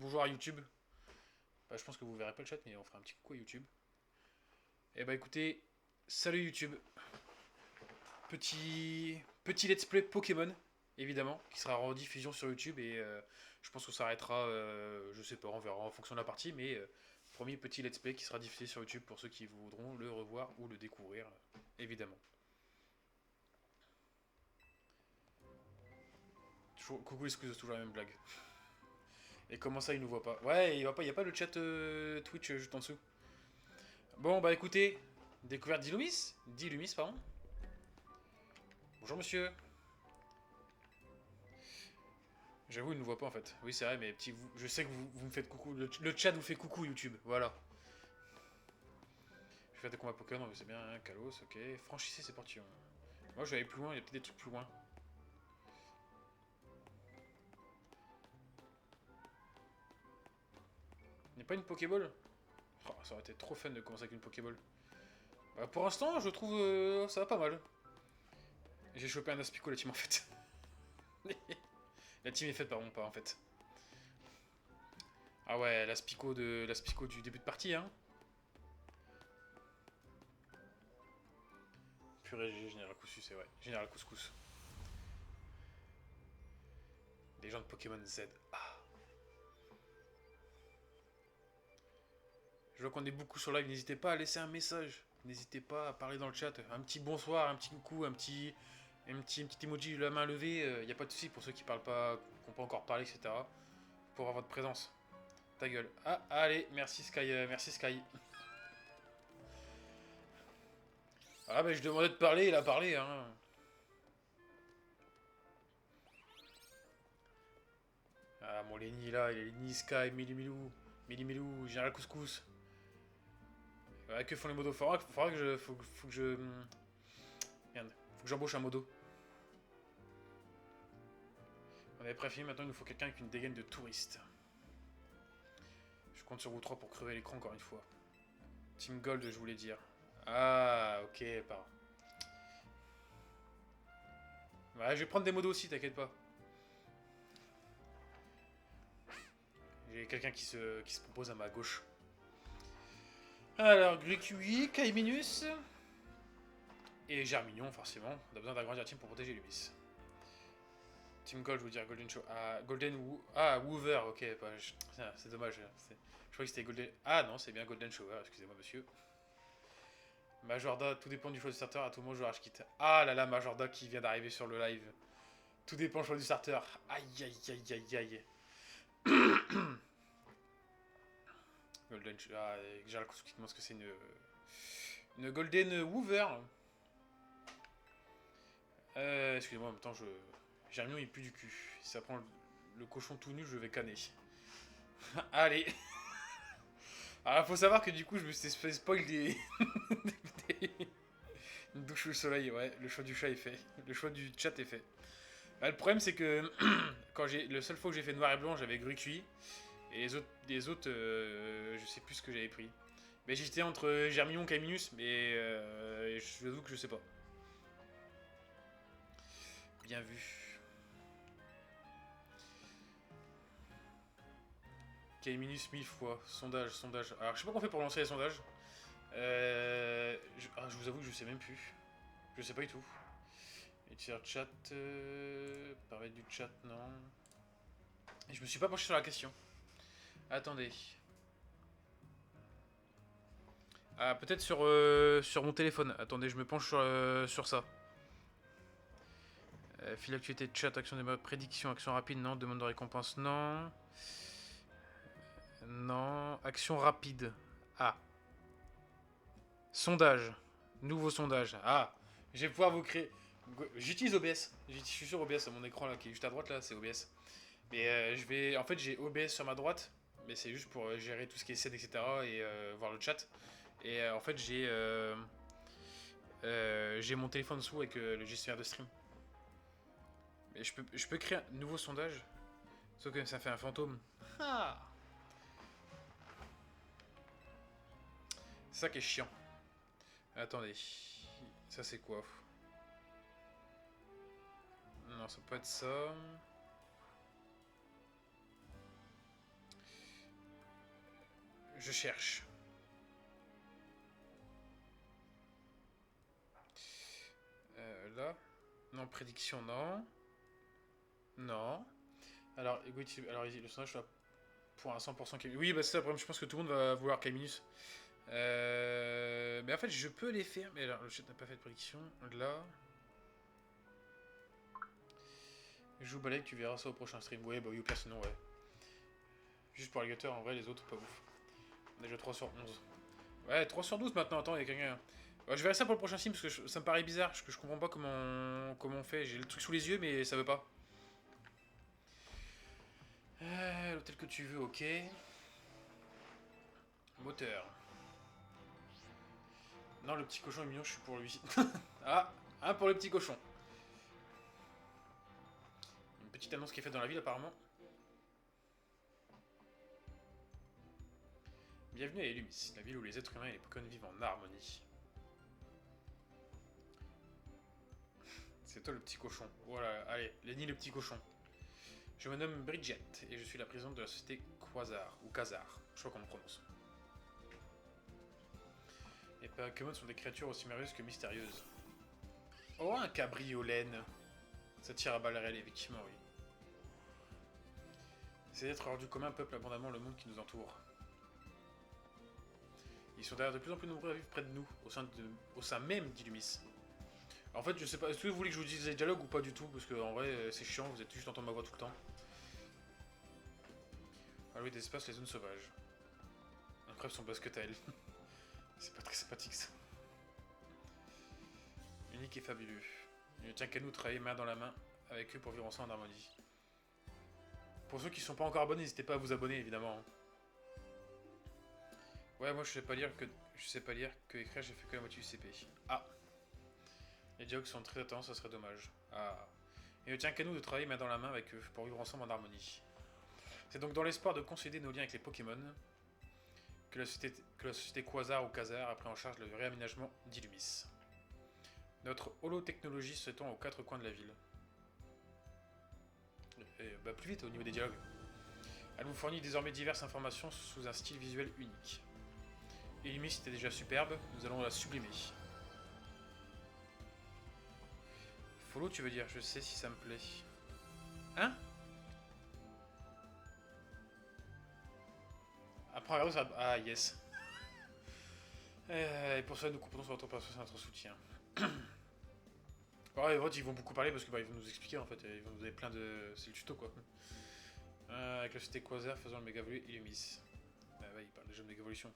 bonjour à YouTube. Bah, je pense que vous verrez pas le chat, mais on fera un petit coucou à YouTube. Et bah écoutez, salut YouTube. Petit let's play Pokémon, évidemment, qui sera en rediffusion sur YouTube et je pense qu'on s'arrêtera, je sais pas, on verra en fonction de la partie, mais premier petit let's play qui sera diffusé sur YouTube pour ceux qui voudront le revoir ou le découvrir, évidemment. Coucou, excuse, toujours la même blague. Et comment ça, il nous voit pas? Ouais, il voit pas, y a pas le chat Twitch juste en dessous. Bon, bah écoutez, découverte d'Illumis. D'Illumis, pardon. Bonjour monsieur. J'avoue, il ne nous voit pas en fait. Oui, c'est vrai, mais petit, je sais que vous me faites coucou. Le chat vous fait coucou YouTube, voilà. Je vais faire des combats Pokémon, c'est bien, hein, Kalos, ok. Franchissez ces portillons. Moi, je vais aller plus loin, il y a peut-être des trucs plus loin. Il n'y a pas une Pokéball? Oh, ça aurait été trop fun de commencer avec une Pokéball. Bah, pour l'instant, je trouve ça va pas mal. J'ai chopé un Aspico, la team en fait. La team est faite par mon pas en fait. Ah ouais, l'Aspico du début de partie, hein. Purée, Général Couscous, c'est vrai. Général Couscous. Les gens de Pokémon Z. Ah. Je vois qu'on est beaucoup sur live, n'hésitez pas à laisser un message. N'hésitez pas à parler dans le chat. Un petit bonsoir, un petit coucou, un petit emoji de la main levée. Y a pas de souci pour ceux qui parlent pas, qui n'ont pas encore parlé, etc. Pour avoir votre présence. Ta gueule. Ah, allez, merci Sky, merci Sky. Ah, mais je demandais de parler, il a parlé, hein. Ah, mon Lenny là, il est Lenny, Sky, Milou, Général Couscous. Ouais, que font les modos? Faudra que je. Faut que je. Merde, faut que j'embauche un modo. On avait préféré, maintenant il nous faut quelqu'un avec une dégaine de touriste. Je compte sur vous trois pour crever l'écran encore une fois. Team Gold, je voulais dire. Ah, ok, pas. Ouais, je vais prendre des modos aussi, t'inquiète pas. J'ai quelqu'un qui se propose à ma gauche. Alors, Gricui, Kaiminus. Et Germignon, forcément. On a besoin d'agrandir la team pour protéger Lumis. Team Gold, je veux dire Golden Show. Ah, Woover, ok. C'est dommage. Je croyais que c'était Golden. Ah non, c'est bien Golden Shower, excusez-moi, monsieur. Majorda, tout dépend du choix du starter. À tout moment, je rage quitte. Ah là là, Majorda qui vient d'arriver sur le live. Tout dépend du choix du starter. Aïe aïe aïe aïe aïe. Golden Shower. Ah, j'ai l'impression qu'il demande ce que c'est une Golden Woover. Excusez-moi, en même temps, Germignon, il pue du cul. Si ça prend le cochon tout nu, je vais canner. Allez. Alors, faut savoir que du coup, je me suis fait spoil une douche au soleil, ouais. Le choix du chat est fait. Le choix du chat est fait. Bah, le problème, c'est que le seul fois que j'ai fait noir et blanc, j'avais gris cuit. Et les autres je sais plus ce que j'avais pris. Mais j'étais entre Germignon et Caminus, mais je vous avoue que je sais pas. Bien vu. Caminus 1000 fois. Sondage, sondage. Alors, je sais pas comment on fait pour lancer les sondages. Je vous avoue que je sais même plus. Je sais pas du tout. Utiliser chat. Permettre du chat, non. Et je me suis pas penché sur la question. Attendez. Ah, peut-être sur mon téléphone. Attendez, je me penche sur ça. Fil d'actualité de chat, action des modes, prédiction, action rapide, non. Demande de récompense, non. Non. Action rapide. Ah. Sondage. Nouveau sondage. Ah. Je vais pouvoir vous créer. J'utilise OBS. Je suis sur OBS à mon écran là qui est juste à droite là, c'est OBS. Mais je vais. En fait, j'ai OBS sur ma droite. Mais c'est juste pour gérer tout ce qui est scène, etc. Et voir le chat. Et en fait, j'ai mon téléphone dessous avec le gestionnaire de stream. Mais je peux créer un nouveau sondage. Sauf que ça fait un fantôme. Ah, c'est ça qui est chiant. Attendez. Ça, c'est quoi? Non, ça peut être ça. Je cherche. Là. Non, prédiction, non. Non. Alors, alors le sondage soit pour un 100% Caminus. Oui, bah c'est ça le problème. Je pense que tout le monde va vouloir Caminus. Mais en fait, je peux les faire. Mais alors, le chat n'a pas fait de prédiction. Là. Joue balai, tu verras ça au prochain stream. Ouais, bah oui, ou personne, ouais. Juste pour Alligator, en vrai, les autres, pas ouf. On est déjà 3 sur 11. Ouais, 3 sur 12 maintenant, attends, il y a quelqu'un. Ouais, je verrai ça pour le prochain stream parce que ça me paraît bizarre. Parce que je comprends pas comment on fait. J'ai le truc sous les yeux, mais ça veut pas. L'hôtel que tu veux, ok. Moteur. Non, le petit cochon est mignon, je suis pour lui. Ah, un pour le petit cochon. Une petite annonce qui est faite dans la ville, apparemment. Bienvenue à Illumis, la ville où les êtres humains et les Pokémon vivent en harmonie. C'est toi le petit cochon. Voilà, allez, Lenny le petit cochon. Je me nomme Bridget et je suis la présidente de la société Quasar, ou Kazar, je crois qu'on le prononce. Les Pokémon sont des créatures aussi merveilleuses que mystérieuses. Oh, un cabriolet. Ça tire à balles réelles, effectivement, oui. Ces êtres hors du commun peuplent abondamment le monde qui nous entoure. Ils sont d'ailleurs de plus en plus nombreux à vivre près de nous, au sein même d'Illumis. En fait, je sais pas, est-ce que vous voulez que je vous dise les dialogues ou pas du tout? Parce que en vrai, c'est chiant, vous êtes juste entendre ma voix tout le temps. Ah oui, des espaces, les zones sauvages. Après, son basket à elle. C'est pas très sympathique ça. Unique et fabuleux. Il ne tient qu'à nous de travailler main dans la main avec eux pour vivre ensemble en harmonie. Pour ceux qui ne sont pas encore abonnés, n'hésitez pas à vous abonner évidemment. Ouais, moi je sais pas lire que écrire, j'ai fait que la moitié du CP. Ah. Les dialogues sont très intenses, ça serait dommage. Ah. Il ne tient qu'à nous de travailler main dans la main avec eux pour vivre ensemble en harmonie. C'est donc dans l'espoir de consolider nos liens avec les Pokémon que la société Quasar ou Kazar a pris en charge le réaménagement d'Illumis. Notre holotechnologie s'étend aux 4 coins de la ville. Et, bah plus vite au niveau des dialogues. Elle vous fournit désormais diverses informations sous un style visuel unique. Illumis était déjà superbe, nous allons la sublimer. Follow, tu veux dire? Je sais si ça me plaît. Hein? Après, ça... Ah, yes. Et pour ça, nous comptons sur votre personne, notre soutien. Ouais, ils vont beaucoup parler parce que bah, ils vont nous expliquer en fait. Ils vont nous donner plein de. C'est le tuto quoi. Avec la société Quasar faisant le méga évoluer Illumis. Bah ouais, il parle déjà de méga évolution.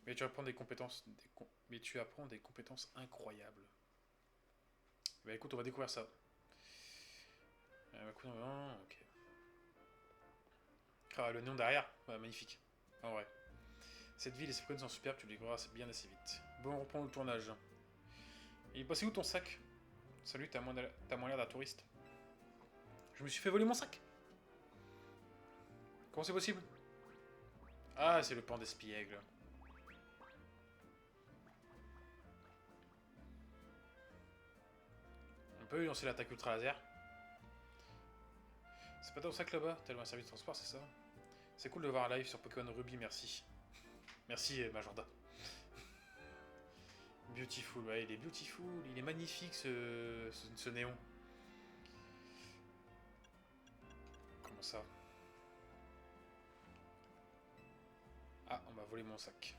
Mais tu apprends des compétences. Mais tu apprends des compétences incroyables. Bah écoute, on va découvrir ça. Ok. Ah, le néon derrière, ouais, magnifique. En vrai. Cette ville et ses Pokémon sont superbes, tu les découvriras bien assez vite. Bon, on reprend le tournage. Il est passé où ton sac? Salut, t'as moins l'air d'un touriste. Je me suis fait voler mon sac. Comment c'est possible? Ah, c'est le pan d'espiègle. On peut lui lancer l'attaque ultra laser. C'est pas ton sac là-bas? Tellement un service de transport, c'est ça? C'est cool de voir un live sur Pokémon Ruby, merci. Merci, Majorda. Beautiful, ouais, il est beautiful, il est magnifique ce néon. Comment ça? Ah, on m'a volé mon sac.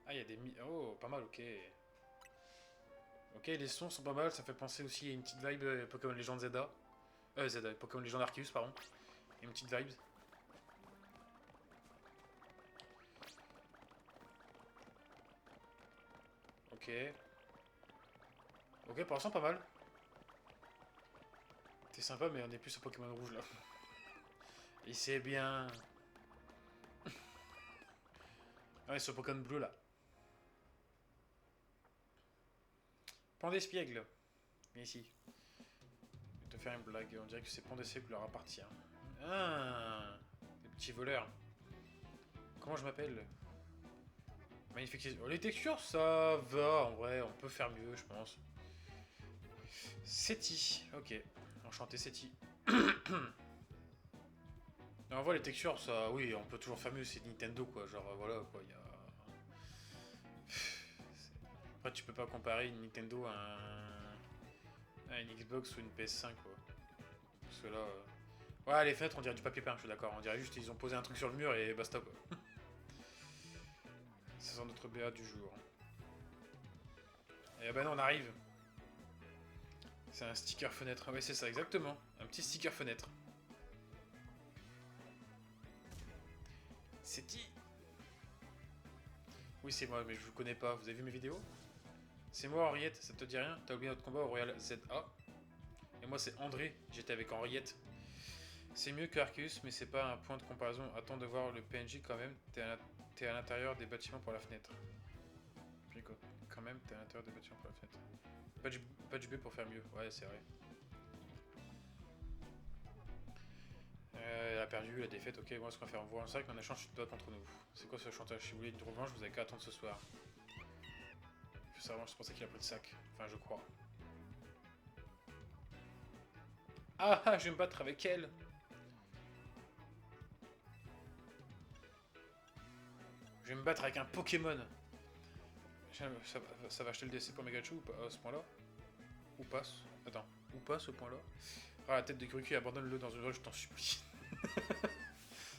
Ah, il y a des... Oh, pas mal, ok. Ok, les sons sont pas mal, ça fait penser aussi à une petite vibe Pokémon Legend Zelda. Zelda, Pokémon Legend Arceus, pardon. Et une petite vibe. Ok. Ok, pour l'instant pas mal. C'est sympa, mais on est plus au Pokémon rouge là. Et c'est bien. Ah ouais, sur Pokémon bleu là. Pan d'espiègle. Viens ici. Je vais te faire une blague. On dirait que c'est Pan d'espiègle qui leur appartient. Ah, des petits voleurs. Comment je m'appelle? Magnifique. Oh, les textures, ça va en vrai. On peut faire mieux, je pense. Seti. Ok. Enchanté, Seti. En vrai, les textures, ça, oui, on peut toujours faire mieux, c'est Nintendo, quoi. Genre, voilà, quoi, il y a... Après, tu peux pas comparer une Nintendo à une Xbox ou une PS5, quoi. Parce que là... Ouais, les fenêtres, on dirait du papier peint, je suis d'accord. On dirait juste qu'ils ont posé un truc sur le mur et basta, quoi. C'est ça notre BA du jour. Et ben non, on arrive. C'est un sticker fenêtre. Ah ouais, c'est ça, exactement. Un petit sticker fenêtre. C'est qui? Oui, c'est moi, mais je vous connais pas. Vous avez vu mes vidéos? C'est moi, Henriette, ça te dit rien? T'as oublié notre combat au Royal ZA? Et moi, c'est André, j'étais avec Henriette. C'est mieux que Arceus, mais c'est pas un point de comparaison. Attends de voir le PNJ quand même. T'es à l'intérieur des bâtiments pour la fenêtre. Puis quoi? Quand même, t'es à l'intérieur des bâtiments pour la fenêtre. Pas du B pour faire mieux. Ouais, c'est vrai. Elle a perdu, la défaite, ok, moi ce qu'on va faire, on voit un sac, on a changé de doigt contre nous. C'est quoi ce chantage? Si vous voulez une revanche, vous avez qu'à attendre ce soir. Je sais vraiment, c'est pour ça qu'il a pris le sac. Enfin, je crois. Ah, je vais me battre avec elle. Je vais me battre avec un Pokémon. Ça va acheter le DC pour Megachu ou pas à ce point-là? Ou passe? Attends, ou pas ce point-là? Ah, la tête de Gruki, abandonne-le dans une roche, je t'en supplie.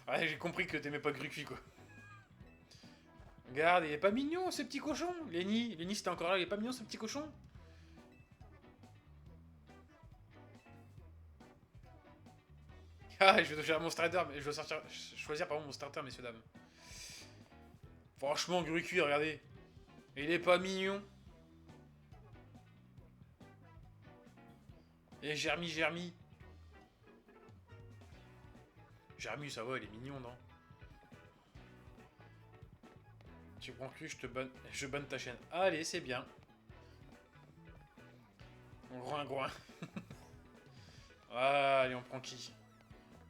Ouais, j'ai compris que t'aimais pas Gruki, quoi. Regarde, il est pas mignon, ce petit cochon. Lenny, c'était encore là, il est pas mignon, ce petit cochon. Ah, je vais toucher à mon starter, mais je dois choisir par mon starter, messieurs, dames. Franchement, Gruki, regardez. Il est pas mignon. Et Germi. Germi, ça va, il est mignon, non? Tu prends plus, je banne ta chaîne. Allez, c'est bien. Groin. Allez, on prend qui?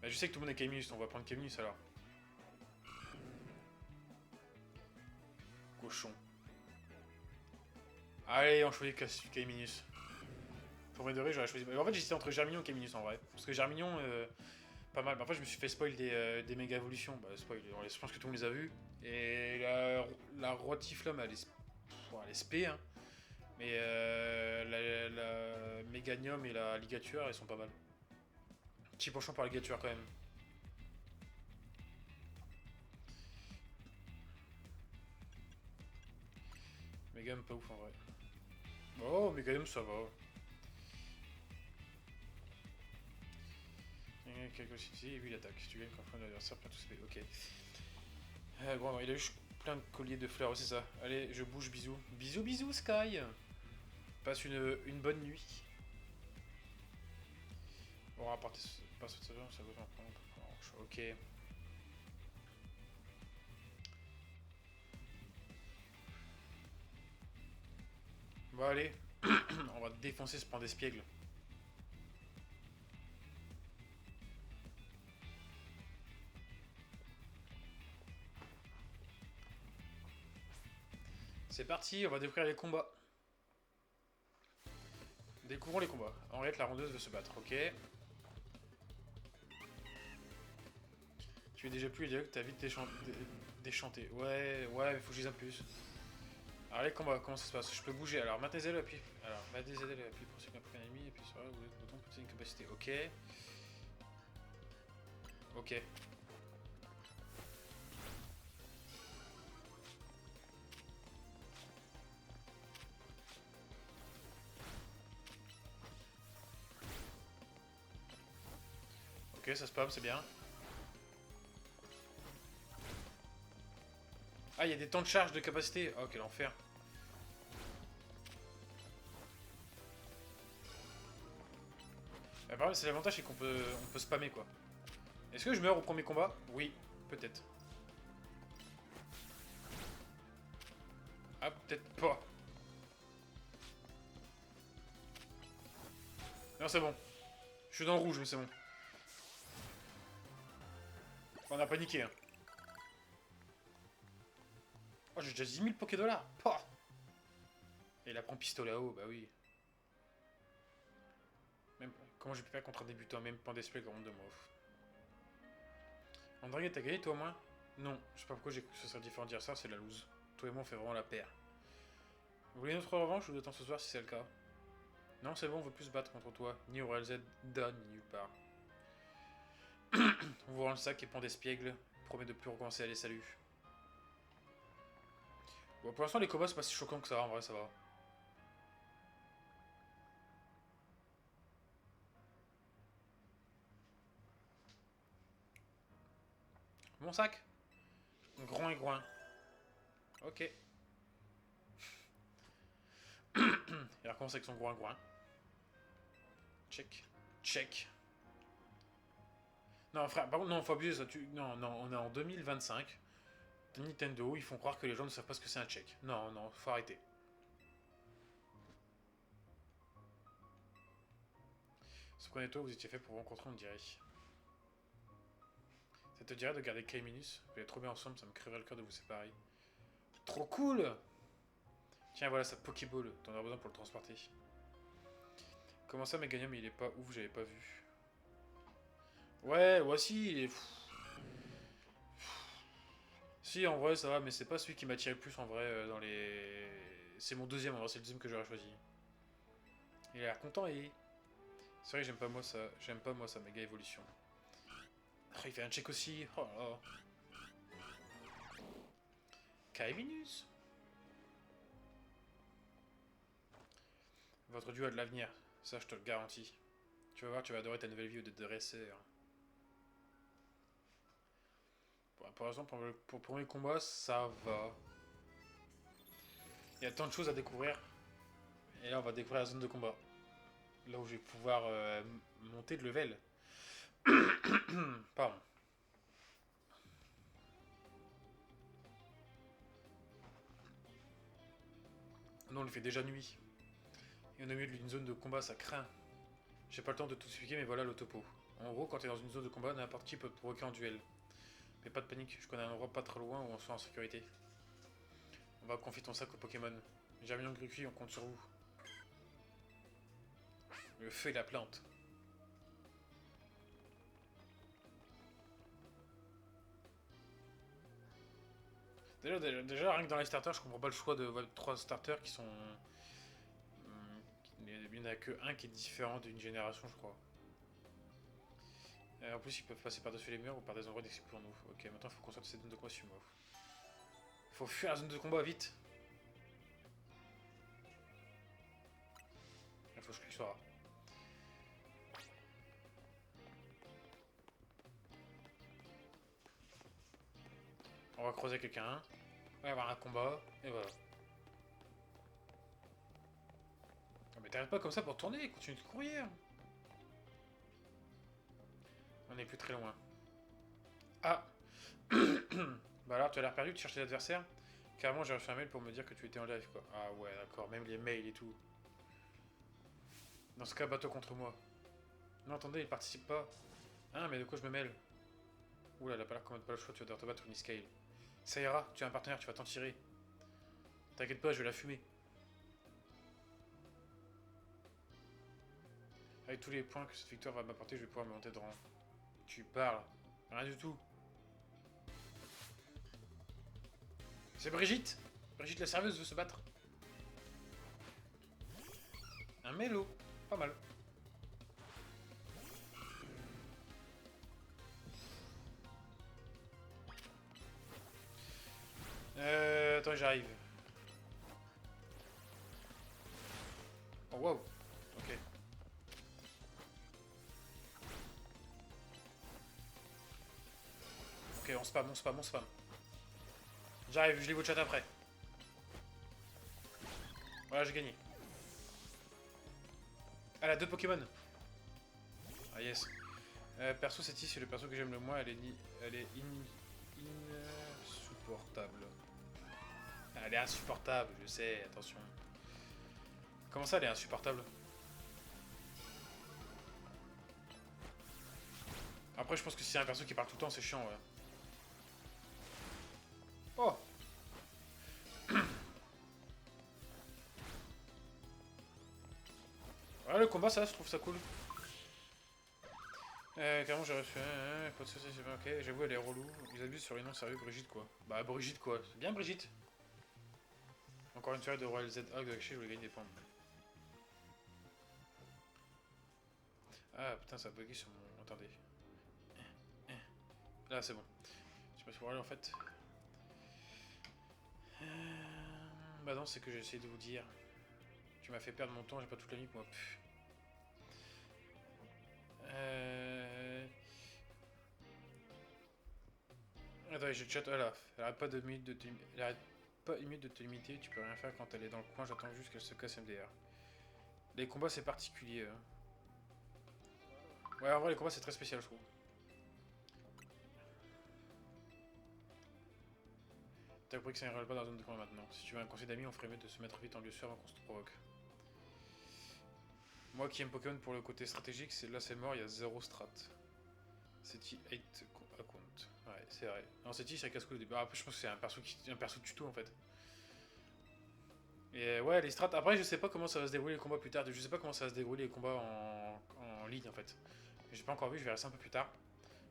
Bah, je sais que tout le monde est Caminus, on va prendre Caminus alors. Cochon. Allez, on choisit Caminus. Pour vrai de vrai, j'aurais choisi. En fait, j'hésitais entre Germignon et Caminus en vrai. Parce que Germignon, pas mal. En fait, je me suis fait spoil des méga évolutions. Bah, spoil, je pense que tout le monde les a vus. Et la Rotiflamme, elle est spé, hein. Mais la Méganium et la Ligature, elles sont pas mal. Petit penchant pour la Ligature quand même. Méganium, pas ouf en vrai. Oh, Méganium, ça va. Quelque chose ici, et lui il attaque. Si tu gagnes contre un adversaire, pas tous les. Ok. Bon, il a eu plein de colliers de fleurs, c'est ça. Allez, je bouge, bisous. Bisous, Sky. Passe une bonne nuit. On va partir pas cette saison, ça doit en prendre. Ok. Bon, allez. On va défoncer ce pan d'espiègle. C'est parti, on va découvrir les combats. Découvrons les combats. Henriette, la rondeuse, veut se battre, ok. Tu es déjà plus idéal que t'as vite déchanté. Ouais, il faut que je dise un plus. Alors les combats, comment ça se passe? Je peux bouger, alors maintenez le appui. Alors maintenez le appui pour ceux qui ont un ennemi, et puis sur le bouton pour une capacité. Ok. Ok. Ok, ça spam, c'est bien. Ah, il y a des temps de charge de capacité. Oh, quel enfer. Par contre, c'est l'avantage, c'est on peut spammer, quoi. Est-ce que je meurs au premier combat? Oui, peut-être. Ah, peut-être pas. Non, c'est bon. Je suis dans le rouge, mais c'est bon. On a paniqué, hein. Oh, j'ai déjà 10 000 Pokédollars. Et il apprend pistolet à eau, bah oui. Même, comment je peux faire contre un débutant, même pas d'esprit grand de moi. André, t'as gagné toi au moins? Non, je sais pas pourquoi j'ai cru que ce serait différent de dire ça, c'est la loose. Toi et moi on fait vraiment la paire. Vous voulez notre revanche ou d'autant ce soir si c'est le cas? Non, c'est bon, on veut plus se battre contre toi. Ni au Z, Dan, ni nulle part. On vous rend le sac et pend d'espiègle. Promet de plus recommencer. Allez, salut. Bon, pour l'instant, les combats, c'est pas si choquant que ça, en vrai, ça va. Mon sac. Groin et groin. Ok. Il recommence avec son groin groin. Check. Check. Non, frère, par contre, non, faut abuser ça. Non, non, on est en 2025. Nintendo, ils font croire que les gens ne savent pas ce que c'est un check. Non, non, faut arrêter. Surprenez-toi, vous étiez fait pour rencontrer, on dirait. Ça te dirait de garder K-Minus? Vous êtes trop bien ensemble, ça me créerait le cœur de vous séparer. Trop cool! Tiens, voilà sa Pokéball, t'en as besoin pour le transporter. Comment ça, Meganium, il est pas ouf, j'avais pas vu. Ouais, voici, il est... Si, en vrai, ça va, mais c'est pas celui qui m'attirait le plus, en vrai, dans les... C'est mon deuxième, en vrai, c'est le deuxième que j'aurais choisi. Il a l'air content, et... C'est vrai que j'aime pas, moi, sa méga évolution. Oh, il fait un check aussi, oh là là. Kaivinus. Votre duo a de l'avenir, ça je te le garantis. Tu vas voir, tu vas adorer ta nouvelle vie de dresseur. Bon, pour l'instant, pour le premier combat, ça va. Il y a tant de choses à découvrir. Et là, on va découvrir la zone de combat. Là où je vais pouvoir monter de level. Pardon. Non, il fait déjà nuit. Et on a au milieu d'une zone de combat, ça craint. J'ai pas le temps de tout expliquer, mais voilà le topo. En gros, quand t'es dans une zone de combat, n'importe qui peut te provoquer en duel. Mais pas de panique, je connais un endroit pas trop loin où on soit en sécurité. On va confier ton sac au Pokémon. Germignon Gruqui, on compte sur vous. Le feu et la plante. Déjà, rien que dans les starters, je comprends pas le choix de 3 starters qui sont... Il n'y en a que un qui est différent d'une génération, je crois. En plus, ils peuvent passer par-dessus les murs ou par des endroits d'accès pour nous. Ok, maintenant, il faut qu'on sorte de cette zone de combat, suis-moi. Faut fuir la zone de combat, vite. Il faut que je clique sur A. On va croiser quelqu'un. On va y avoir un combat. Et voilà. Non, mais t'arrêtes pas comme ça pour tourner. Continue de courir. On est plus très loin. Ah. Bah alors, tu as l'air perdu, tu cherches tes adversaires. Carrément, j'ai reçu un mail pour me dire que tu étais en live, quoi. Ah ouais, d'accord, même les mails et tout. Dans ce cas, bats-toi contre moi. Non, attendez, il participe pas. Ah, mais de quoi je me mêle? Oula, elle a pas l'air comme pas le choix, tu vas devoir te battre une scale. Ça ira, tu as un partenaire, tu vas t'en tirer. T'inquiète pas, je vais la fumer. Avec tous les points que cette victoire va m'apporter, je vais pouvoir me monter de rang. Tu parles. Rien du tout. C'est Brigitte. Brigitte la serveuse veut se battre. Un mélo. Pas mal. Attends, j'arrive. Oh, wow. Ok. Ok, on spam, on spam, on spam. J'arrive, je lis votre chat après. Voilà, j'ai gagné. Elle a 2 Pokémon. Ah yes. Perso, cette c'est le perso que j'aime le moins. Elle est insupportable. Elle est insupportable, je sais, attention. Comment ça, elle est insupportable? Après, je pense que si c'est un perso qui parle tout le temps, c'est chiant, ouais. Oh! Ouais, le combat, ça, je trouve ça cool. Carrément, j'ai reçu pas de soucis, c'est bien, ok. J'avoue, elle est relou. Ils abusent sur les noms sérieux, Brigitte quoi. Bah, Brigitte quoi. C'est bien, Brigitte. Encore une soirée de Royal Z. Ah, de je voulais gagner des points. Ah, putain, ça a bugué sur mon. Attendez. Là, c'est bon. Je sais pas si vous voyez en fait. Bah, non, c'est que j'ai essayé de vous dire. Tu m'as fait perdre mon temps, j'ai pas toute la nuit, moi. Pff. Attends, je chatte. Voilà. Elle arrête pas de minute de te... Elle arrête pas une minute de te limiter, tu peux rien faire quand elle est dans le coin, j'attends juste qu'elle se casse MDR. Les combats, c'est particulier. Ouais, en vrai, les combats, c'est très spécial, je trouve. T'as compris que ça n'ira pas dans la zone de combat maintenant. Si tu veux un conseil d'amis, on ferait mieux de se mettre vite en lieu sûr avant qu'on se provoque. Moi qui aime Pokémon pour le côté stratégique, là c'est mort, il y a zéro strat. C'est 8 account. Ouais, c'est vrai. Non, c'est c'est casse-couille au début. Après, je pense que c'est un perso tuto en fait. Et ouais, les strats. Après, je sais pas comment ça va se dérouler les combats plus tard. Je sais pas comment ça va se dérouler les combats en ligne en fait. J'ai pas encore vu, je verrai ça un peu plus tard.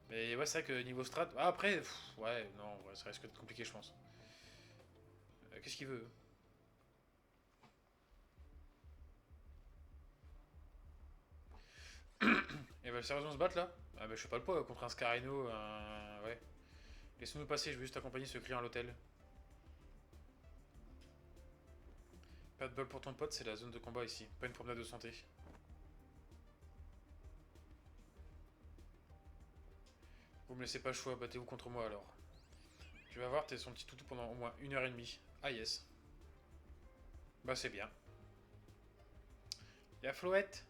Mais ouais, c'est vrai que niveau strat. Ah, après, ouais, non, ouais, ça risque d'être compliqué, je pense. Qu'est-ce qu'il veut? Et bah, sérieusement se battre là? Ah, bah, je fais pas le poids contre un Scarino, un. Ouais. Laisse-nous passer, je veux juste accompagner ce client à l'hôtel. Pas de bol pour ton pote, c'est la zone de combat ici, pas une promenade de santé. Vous me laissez pas le choix, battez-vous contre moi alors. Tu vas voir, t'es son petit toutou pendant au moins 1 h 30. Ah yes. Bah c'est bien. Y'a Flouette.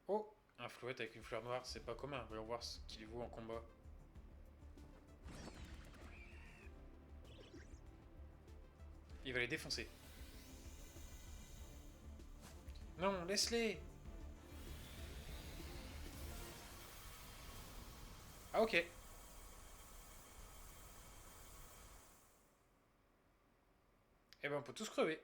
Oh, un Flouette avec une fleur noire, c'est pas commun. Voyons voir ce qu'il vaut en combat. Il va les défoncer. Non, laisse-les. Ah ok. Eh ben on peut tous crever.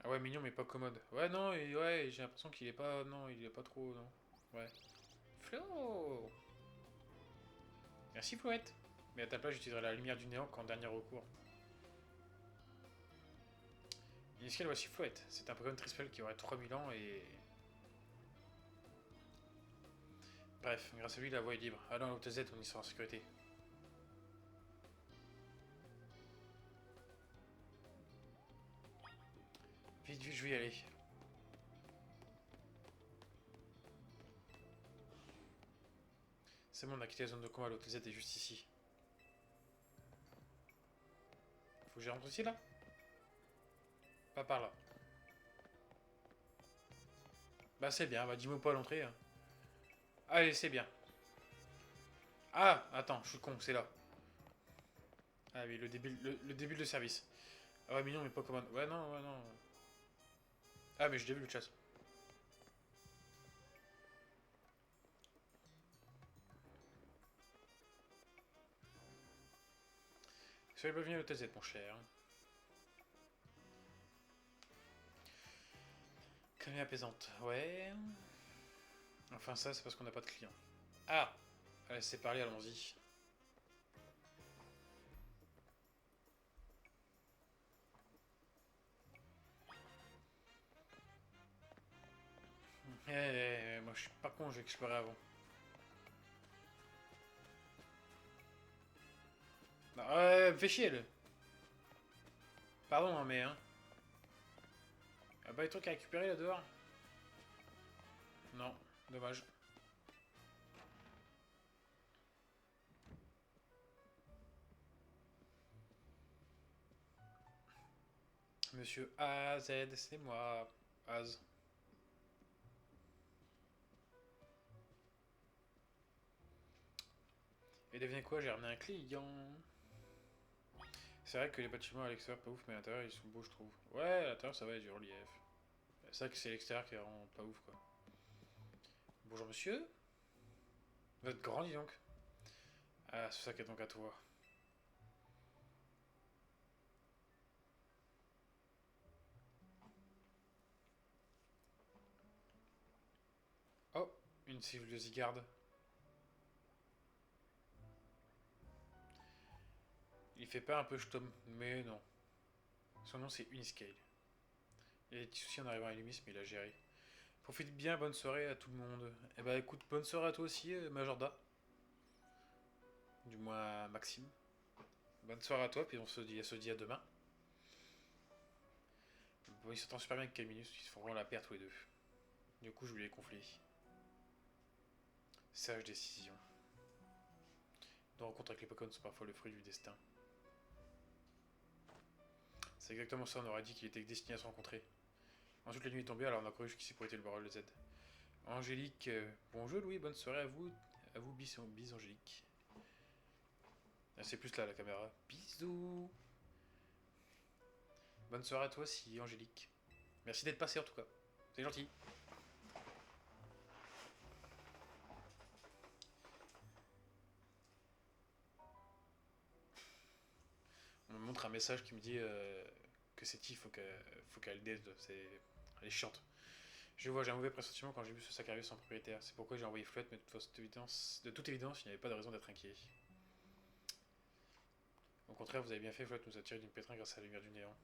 Ah ouais, mignon mais pas commode. Ouais, non, ouais, j'ai l'impression qu'il est pas... Non, il est pas trop... Non. Ouais. Flo. Merci Flouette. Mais à ta place, j'utiliserai la lumière du néant qu'en dernier recours. Initial, voici Flouette. C'est un Pokémon Trispel qui aurait 3000 ans et... Bref, grâce à lui, la voie est libre. Allons à l'OTZ, on y sera en sécurité. Vite, vite, je vais y aller. C'est bon, on a quitté la zone de combat, l'OTZ est juste ici. Faut que je rentre ici, là? Pas par là. Bah c'est bien, bah dis-moi pas à l'entrée. Hein. Allez, c'est bien. Ah, attends, je suis con, c'est là. Ah oui, le début de service. Ah ouais, mignon, mais pas commande. Ouais, non, ouais, non. Ah, mais j'ai déjà vu le chat. Soyez pas venu à l'OTZ, mon cher. Camille apaisante, ouais. Enfin, ça, c'est parce qu'on n'a pas de clients. Ah, allez, c'est parlé, allons-y. Moi je suis pas con, je vais explorer avant. Non, fais chier, le. Pardon, hein, mais hein. Y'a pas des trucs à récupérer là dehors? Non, dommage. Monsieur AZ, c'est moi. Az. Et devinez quoi, j'ai ramené un client. C'est vrai que les bâtiments à l'extérieur pas ouf, mais à l'intérieur ils sont beaux, je trouve. Ouais, à l'intérieur ça va, il y a du relief. C'est vrai que c'est l'extérieur qui est vraiment pas ouf quoi. Bonjour monsieur. Vous êtes grand, dis donc. Ah, c'est ça qui est donc à toi. Oh, une cible de Zygarde. Il fait pas un peu Stom, mais non. Son nom c'est Uniscale. Il y a des petits soucis en arrivant à Illumis, mais il a géré. Profite bien, bonne soirée à tout le monde. Eh bah écoute, bonne soirée à toi aussi, Majorda. Du moins Maxime. Bonne soirée à toi, puis on se dit à demain. Bon, ils s'entendent super bien avec Camillus, ils se font vraiment la paire tous les deux. Du coup, je lui ai conflé. Sage décision. Nos rencontres avec les Pokémon sont parfois le fruit du destin. C'est exactement ça, on aurait dit qu'il était destiné à se rencontrer. Ensuite, la nuit est tombée, alors on a couru jusqu'ici pour éviter le barrel de Z. Angélique, bonjour Louis, bonne soirée à vous bis Angélique. Ah, c'est plus là la caméra. Bisous. Bonne soirée à toi aussi, Angélique. Merci d'être passé en tout cas. C'est gentil. On me montre un message qui me dit que c'est Tiff, faut qu'elle dead. Elle est chiante. Je vois, j'ai un mauvais pressentiment quand j'ai vu ce sac arriver sans propriétaire. C'est pourquoi j'ai envoyé Fluette, mais de toute évidence, il n'y avait pas de raison d'être inquiet. Au contraire, vous avez bien fait, Fluette nous a tiré d'une pétrin grâce à la lumière du néant.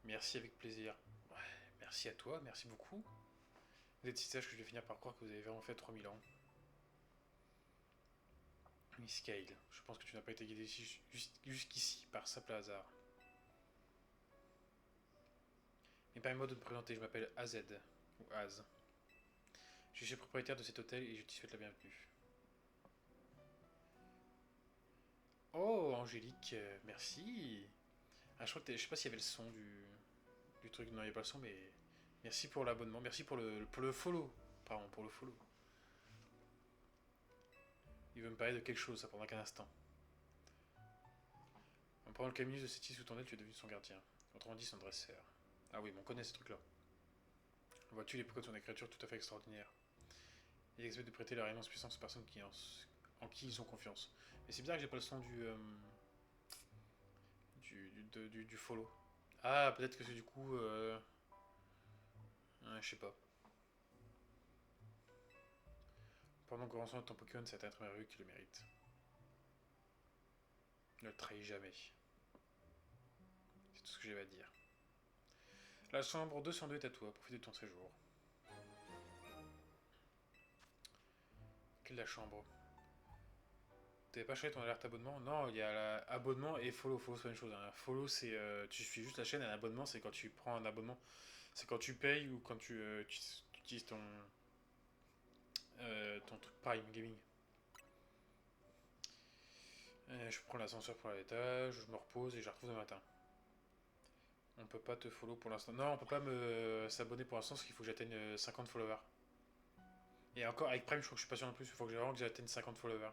Merci avec plaisir. Ouais, merci à toi, merci beaucoup. Vous êtes si sage que je vais finir par croire que vous avez vraiment fait 3000 ans. Scale, je pense que tu n'as pas été guidé jusqu'ici par simple hasard. Mais permets-moi de te présenter, je m'appelle AZ, ou Az. Je suis propriétaire de cet hôtel et je t'y souhaite la bienvenue. Oh, Angélique, merci. Ah, je sais pas s'il y avait le son du truc, non, il n'y a pas le son, mais merci pour l'abonnement, merci pour le follow. Pardon, pour le follow. Il veut me parler de quelque chose, ça prendra qu'un instant. En prenant le caminus de cette île sous ton aile, tu es devenu son gardien. Autrement dit, son dresseur. Ah oui, mais on connaît ce truc-là. Vois-tu, les Pokémon sont des créatures tout à fait extraordinaires. Ils acceptent de prêter leur immense puissance aux personnes en qui ils ont confiance. Mais c'est bien que j'ai pas le son du follow. Ah, peut-être que c'est du coup. Je sais pas. Pendant que rançon de ton Pokémon, c'est être merveilleux qui le mérite. Ne le trahis jamais. C'est tout ce que j'ai à dire. La chambre 202 est à toi, profite de ton séjour. Quelle est la chambre? T'avais pas changé ton alerte abonnement? Non, il y a abonnement et follow. Follow, c'est pas une chose. Hein. Follow, c'est. Tu suis juste la chaîne, et un abonnement, c'est quand tu prends un abonnement. C'est quand tu payes ou quand tu utilises ton truc Prime Gaming. Je prends l'ascenseur pour l'étage, je me repose et je la retrouve demain matin. On peut pas te follow pour l'instant. Non, on peut pas me s'abonner pour l'instant parce qu'il faut que j'atteigne 50 followers. Et encore, avec Prime, je crois que je suis pas sûr non plus. Il faut que vraiment que j'atteigne 50 followers.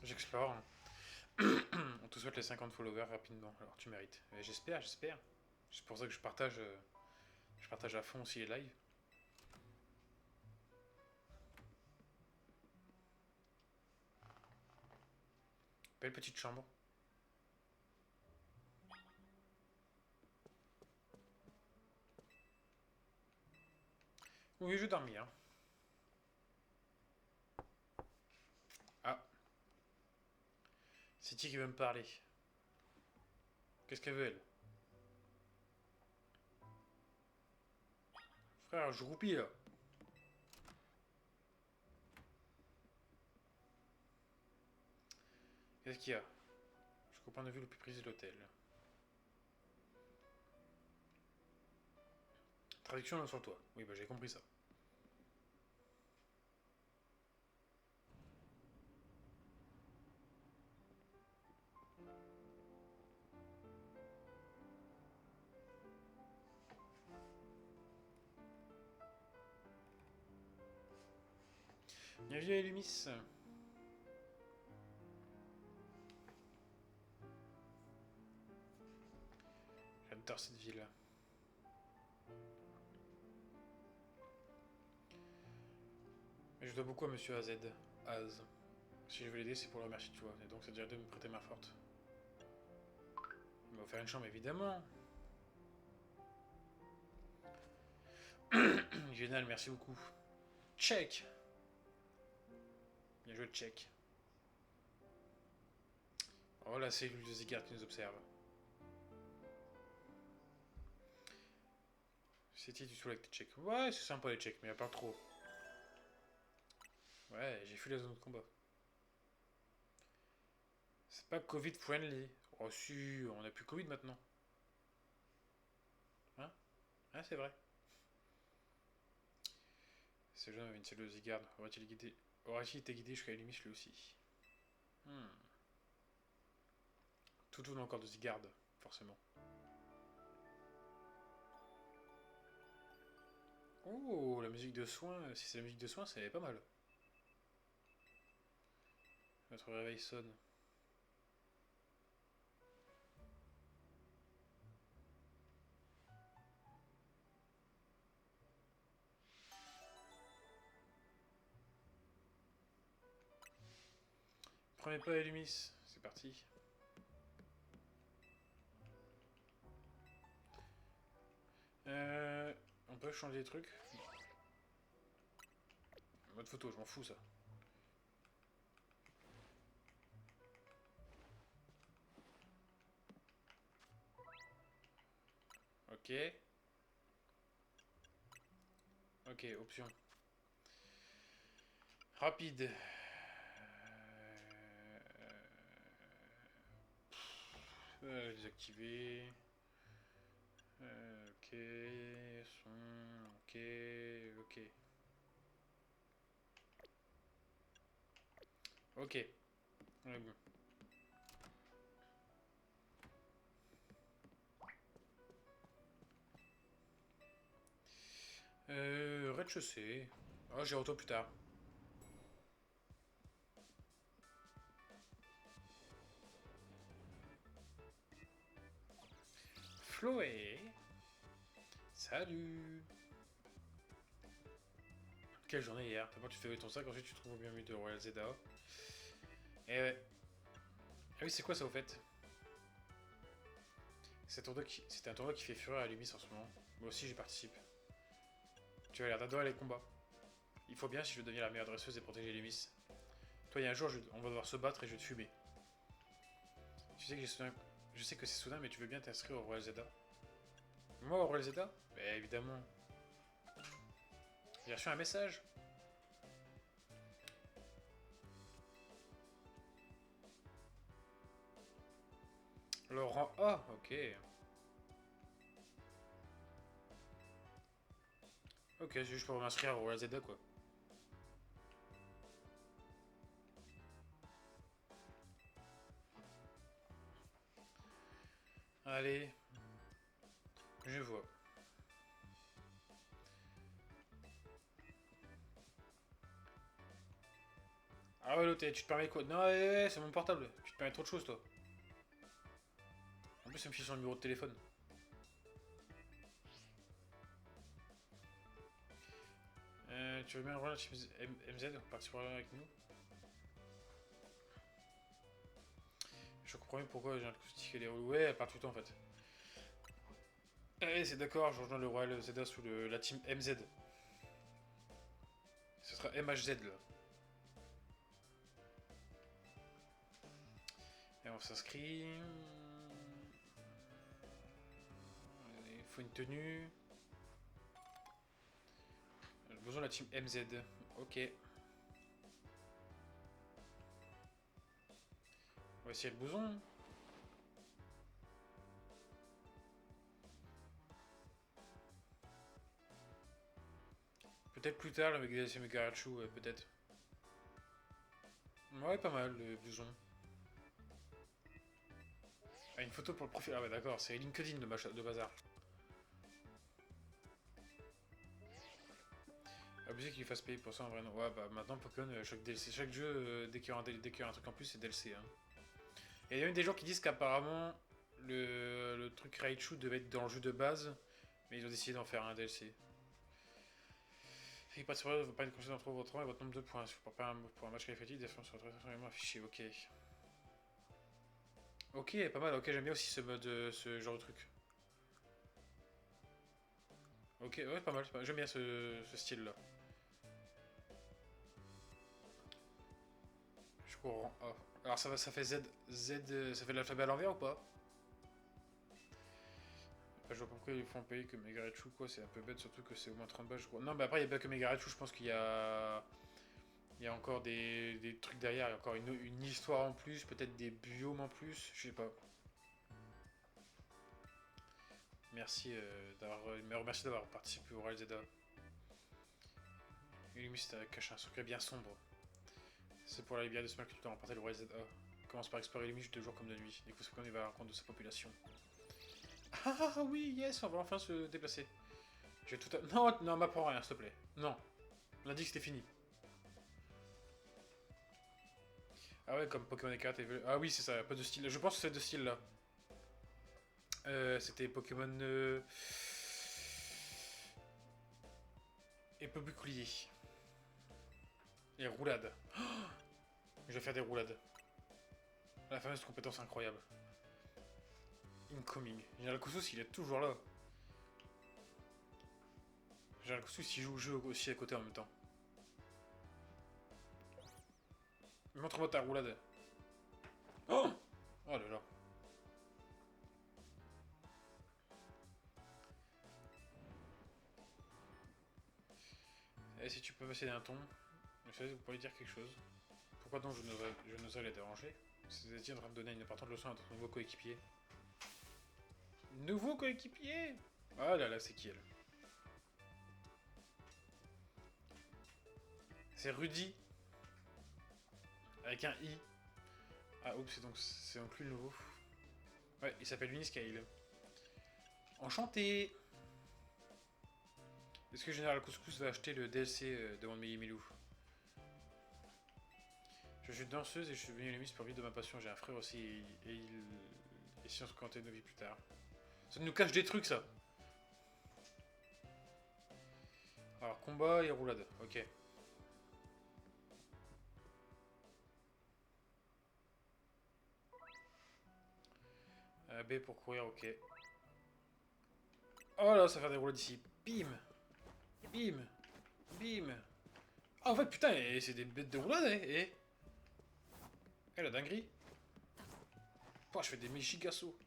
J'explore. On te souhaite les 50 followers rapidement. Alors tu mérites. J'espère, j'espère. C'est pour ça que je partage à fond aussi les lives. Belle petite chambre. Oui, je vais dormir. Ah, c'est qui veut me parler? Qu'est-ce qu'elle veut, elle? Frère, je roupille là. Qu'est-ce qu'il y a? Je comprends de vue le plus prisé de l'hôtel. Traduction sur toi. Oui, bah j'ai compris ça. Bienvenue à Lumis. J'adore cette ville. Mais je dois beaucoup à Monsieur AZ. Az. Si je veux l'aider, c'est pour le remercier, tu vois. Et donc, ça dirait de me prêter main forte. Il m'a offert une chambre, évidemment. Génial, merci beaucoup. Check. Bien joué, check. Oh, la cellule de Ziggurat qui nous observe. C'était du tout avec tes checks. Ouais, c'est sympa les checks, mais à part trop. Ouais, j'ai fui la zone de combat. C'est pas Covid friendly. Oh si, on a plus Covid maintenant. Hein? Ah, c'est vrai. Ce jeune avait une cellule de Ziggurat. Aurait-il été guidé jusqu'à Lumis lui aussi? Tout tourne encore de Ziggurat, forcément. Oh, la musique de soins. Si c'est la musique de soins, c'est pas mal. Notre réveil sonne. Premier pas à Lumis. C'est parti. On peut changer des trucs. Mode photo, je m'en fous ça. Ok. Ok, option. Rapide. Désactiver. Ok. Son. Ok. Ok. Ok. On est bon. Rez-de-chaussée. Oh, j'ai retour plus tard. Chloé. Salut. Quelle journée hier. D'abord tu fais ton sac, ensuite tu trouves au bien milieu de Royal Zeda. Et ouais. Ah oui, c'est quoi ça au fait? C'est un tournoi qui fait fureur à Lumis en ce moment. Moi aussi j'y participe. Tu as l'air d'adorer les combats. Il faut bien si je veux devenir la meilleure dresseuse et protéger Lumis. Toi, il y a un jour, on va devoir se battre et je vais te fumer. Tu sais que je sais que c'est soudain, mais tu veux bien t'inscrire au Royal Zeda? Moi, au Royal Zeda? Bah évidemment. J'ai reçu un message. Laurent A, ok. Ok, c'est juste pour m'inscrire au Royal Zeda quoi. Allez. Je vois. Ah ouais, l'autre, tu te permets quoi? Non, c'est mon portable. Tu te permets trop de choses, toi. En plus, ça me file son numéro de téléphone. Tu veux bien rejoindre la team MZ, partir avec nous? Je comprends mieux pourquoi j'ai l'acoustique elle est relou. Ouais, elle part tout le temps en fait. Allez, c'est d'accord, je rejoins le Royal Zeda sous la team MZ. Ce sera MHZ là. Et on s'inscrit. Il faut une tenue. J'ai besoin de la team MZ. Ok. On va essayer le bouson. Peut-être plus tard, le Megarachu, peut-être. Ouais, pas mal, le blouson. Ah, une photo pour le profil. Ah, ouais, d'accord, c'est LinkedIn de bazar. abusé qu'ils fassent payer pour ça en vrai. Non. Ouais, bah maintenant Pokémon, chaque DLC, chaque jeu, dès qu'il y, dès qu'il y a un truc en plus, c'est DLC. Hein. Et il y a même des gens qui disent qu'apparemment, le truc Raichu devait être dans le jeu de base, mais ils ont décidé d'en faire un DLC. Et pas de surprise, pas une conseil entre votre rang et votre nombre de points. Si vous pas pour un match qualificatif, des sur votre extrêmement affiché. Ok. Ok, pas mal. Ok, j'aime bien aussi ce mode, ce genre de truc. Ok, ouais, pas mal. J'aime bien ce style-là. Je cours en A. Alors ça fait Z, ça fait l'alphabet à l'envers ou pas? Je vois pas pourquoi ils font payer que Megaretsu, quoi, c'est un peu bête, surtout que c'est au moins 30 balles, je crois. Non, mais après, il n'y a pas que Megaretsu, je pense qu'il y a. Il y a encore des trucs derrière, il y a encore une histoire en plus, peut-être des biomes en plus, je sais pas. Merci merci d'avoir participé au Royal Zelda. Illumis cache un secret bien sombre. C'est pour la lumière de ce mal que tu dois remporter le Royal Zelda. Commence par explorer Illumis de jour comme de nuit. Du coup, c'est qu'on va à la rencontre de sa population. Ah oui, yes, on va enfin se déplacer. J'ai tout à... Non, non, m'apprends rien, s'il te plaît. Non. On a dit que c'était fini. Ah ouais, comme Pokémon et cartes. Ah oui, c'est ça, pas de style. Je pense que c'est de style là. C'était Pokémon. Épée-bouclier. Et roulade. Oh, je vais faire des roulades. La fameuse compétence incroyable. Incoming. Général Koussous, il est toujours là. Général Koussous, il joue au jeu aussi à côté en même temps. Montre-moi ta roulade. Oh, oh là là. Et si tu peux passer d'un ton, je sais, vous pourriez dire quelque chose. Pourquoi donc je n'oserais les déranger? Si vous étiez en train de donner une importante leçon à notre nouveau coéquipier. Nouveau coéquipier? Ah là là, c'est qui elle? C'est Rudy. Avec un I. Ah oups, c'est donc lui le nouveau. Ouais, il s'appelle Uniscale. Enchanté. Est-ce que Général Couscous va acheter le DLC demande Milou? Je suis danseuse et je suis venue à l'émission pour vivre de ma passion. J'ai un frère aussi et il... Et si on se comptait nos vies plus tard. Ça nous cache des trucs ça. Alors combat et roulade, ok. B pour courir, ok. Oh là, ça va faire des roulades ici. Bim. Bim. Bim. Ah en fait putain, c'est des bêtes de roulade, eh. Eh la dinguerie. Oh, je fais des mégigas sauts.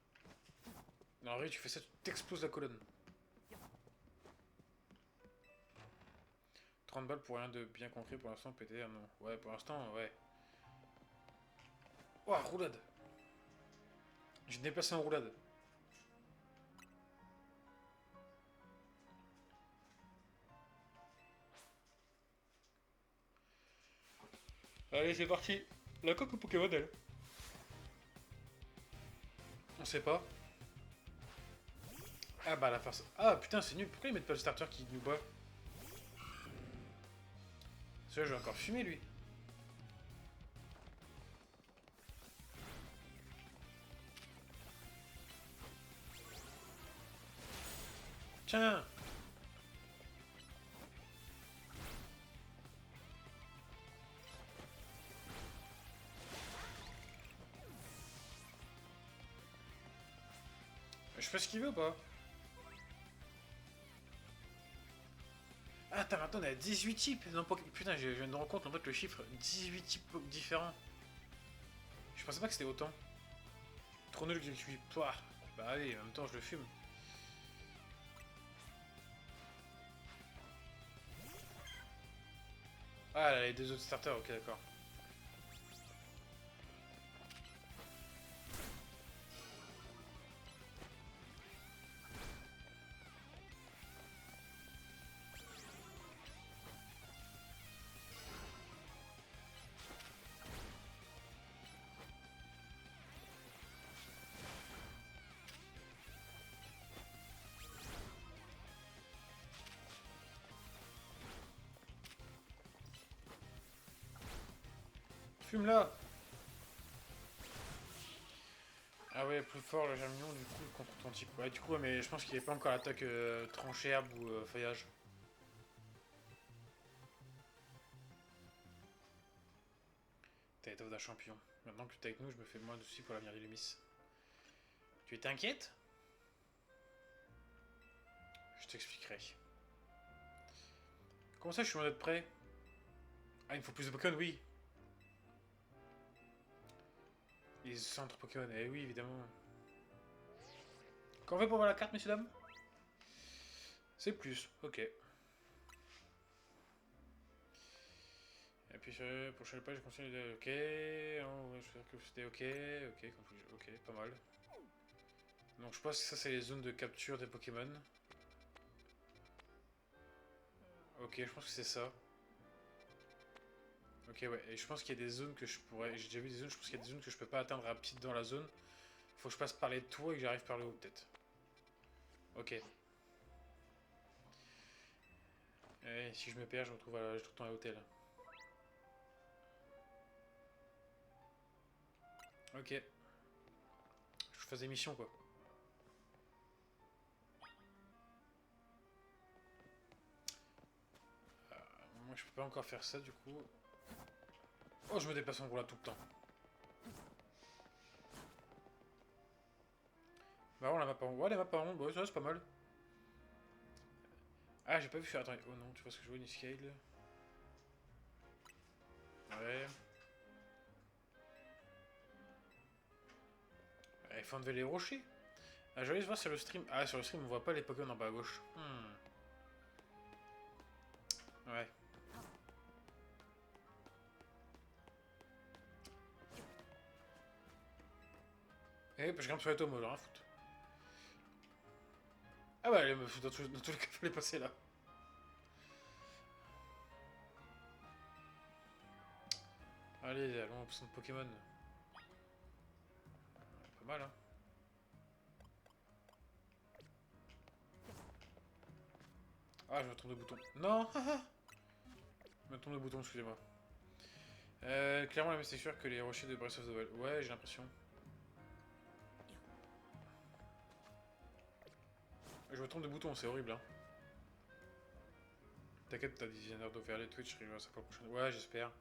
Non, en vrai, tu fais ça, tu t'exploses la colonne. 30 balles pour rien de bien concret pour l'instant, PTR, non. Ouais, pour l'instant, ouais. Oh, roulade. J'ai déplacé en roulade. Allez, c'est parti. La coque ou Pokémon, elle? On sait pas. Ah bah la farce. Ah putain, c'est nul. Pourquoi ils mettent pas le starter qui nous bat? Celui-là, je vais encore fumer, lui. Tiens. Je fais ce qu'il veut ou pas? Ah, attends, maintenant on est à 18 types. Non, putain, je viens de me rendre compte en fait le chiffre 18 types différents. Je pensais pas que c'était autant. Trop nul que je suis. Toi. Bah allez, en même temps je le fume. Ah, là, les deux autres starters, ok, d'accord. Fume là. Ah ouais, plus fort le germignon du coup contre ton type. Ouais, du coup, ouais, mais je pense qu'il n'est pas encore l'attaque tranche herbe ou feuillage. T'as étoffe d'un champion. Maintenant que tu es avec nous, je me fais moins de soucis pour l'avenir du Lumis. Tu es inquiète? Je t'expliquerai. Comment ça, je suis loin d'être prêt? Ah, il me faut plus de Pokémon, oui. Les centres Pokémon, eh oui, évidemment. Comment on fait pour voir la carte, messieurs, dames? C'est plus, ok. Et puis, pour chaque page, je continue de... Ok, oh, ouais, je veux dire que c'était ok, ok, pas mal. Donc je pense que ça, c'est les zones de capture des Pokémon. Ok, je pense que c'est ça. Ok, ouais, et je pense qu'il y a des zones que je pourrais... J'ai déjà vu des zones, je pense qu'il y a des zones que je peux pas atteindre rapide dans la zone. Faut que je passe par les tours et que j'arrive par le haut, peut-être. Ok. Et si je me perds, je retrouve dans l'hôtel. Ok. Je faisais mission, quoi. Moi, je peux pas encore faire ça, du coup. Oh, je me déplace en gros là tout le temps. Bah, on la map en rond. Ouais, la map en rond, bah, ça c'est pas mal. Ah, j'ai pas vu faire. Attends, oh non, tu vois ce que je vois, une scale. Ouais. Il faut enlever les rochers. Ah, je vais voir sur le stream. Ah, sur le stream, on voit pas les Pokémon en bas à gauche. Ouais. Eh, je grimpe sur les tomes, alors, hein, foot. Ah, bah, dans tous les cas, fallait passer là. Allez, allons au centre Pokémon. Pas mal, hein. Ah, je me trompe de bouton. Non. Je me trompe de bouton, excusez-moi. Clairement, c'est sûr que les rochers de Breath of the Wild. Ouais, j'ai l'impression. Je me trompe de bouton, c'est horrible, hein. T'inquiète, t'as des designers d'overlay Twitch, je réglera ça pour la prochaine. Ouais, j'espère.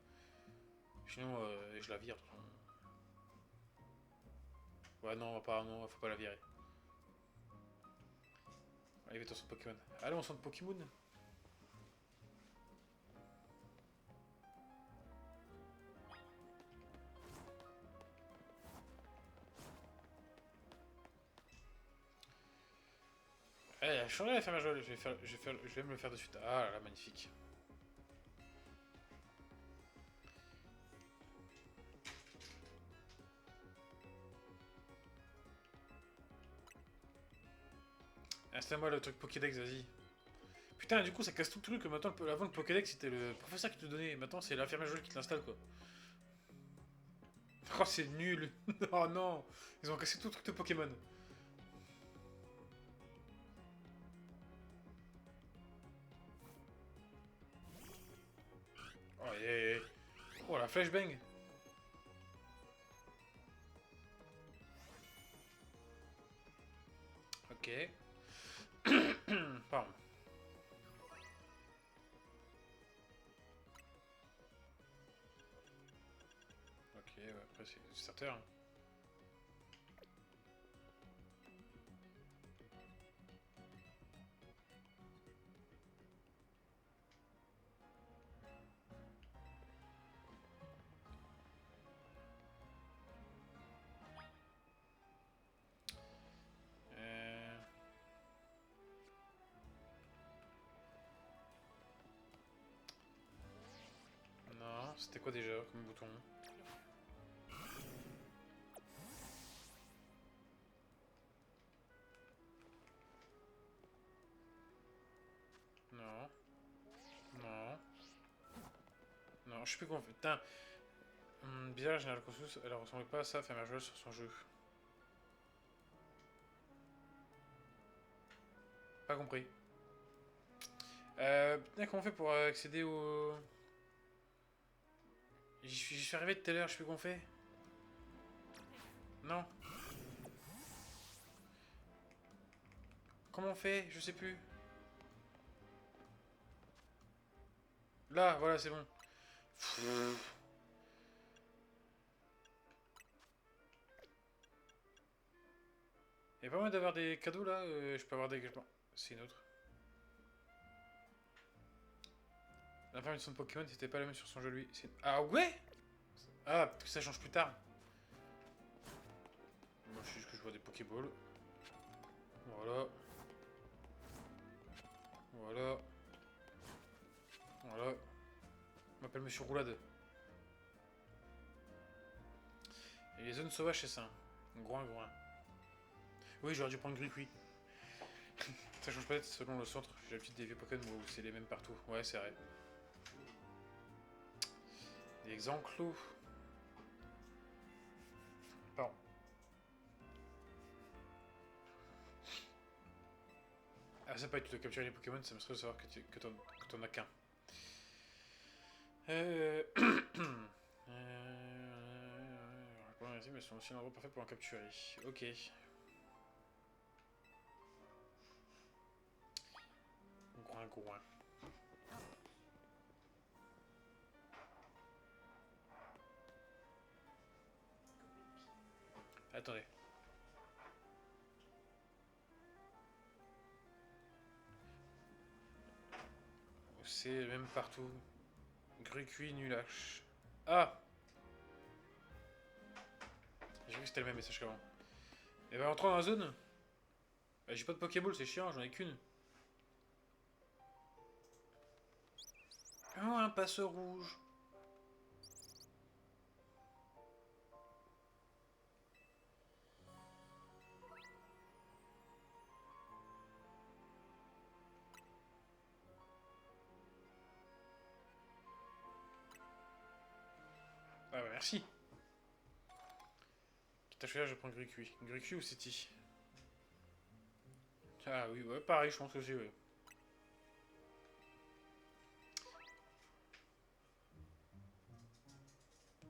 Sinon, je la vire. Ouais, non, apparemment, faut pas la virer. Allez, va-t'en centre Pokémon. Allez, on centre Pokémon. Elle a changé la ferme joie, je vais me le faire de suite. Ah là là, magnifique. Installe-moi le truc Pokédex, vas-y. Putain, du coup, ça casse tout le truc. Maintenant, avant, le Pokédex, c'était le professeur qui te le donnait. Maintenant, c'est l'infirmière Jolie qui te l'installe, quoi. Oh, c'est nul. Oh non. Ils ont cassé tout le truc de Pokémon. Oh, oh la flashbang. Ok. Pardon. Ok, ouais, après, c'est du starter. Hein. Euh... Non, c'était quoi déjà comme bouton? Non. Non. Non, je sais plus comment on fait. Putain. Bizarre, Général Consus, elle ressemble pas à ça, faire joueuse sur son jeu. Pas compris. Putain, comment on fait pour accéder au... J'y suis arrivé tout à l'heure, je sais plus qu'on fait. Non. Comment on fait? Je sais plus. Là, voilà, c'est bon. Y'a pas moyen d'avoir des cadeaux là. Je peux avoir des... C'est une autre. L'information de Pokémon c'était pas la même sur son jeu lui. Ah ouais. Ah, parce que ça change plus tard. Moi je sais juste que je vois des Pokéballs. Voilà. Voilà. Voilà. Je m'appelle Monsieur Roulade. Et les zones sauvages c'est ça. Groin groin. Oui, j'aurais dû prendre Gricui. Ça change peut-être selon le centre. J'ai l'habitude des vieux Pokémon où c'est les mêmes partout. Ouais, c'est vrai. Des enclos. Pardon. Ah, c'est pas du tout de capturer les Pokémon, ça me serait de savoir que t'en as qu'un. Mais c'est aussi un endroit parfait pour en capturer. Ok. Groin, groin. Attendez. C'est même partout. Grucuit, nulache. Ah! J'ai vu que c'était le même message qu'avant. Et va rentrer dans la zone. Bah, j'ai pas de Pokéball, c'est chiant, j'en ai qu'une. Oh, un passe rouge. Ah bah merci. Quitte à choisir, je prends Grucuit. Grucuit ou City? Ah oui, ouais, pareil, je pense aussi, ouais.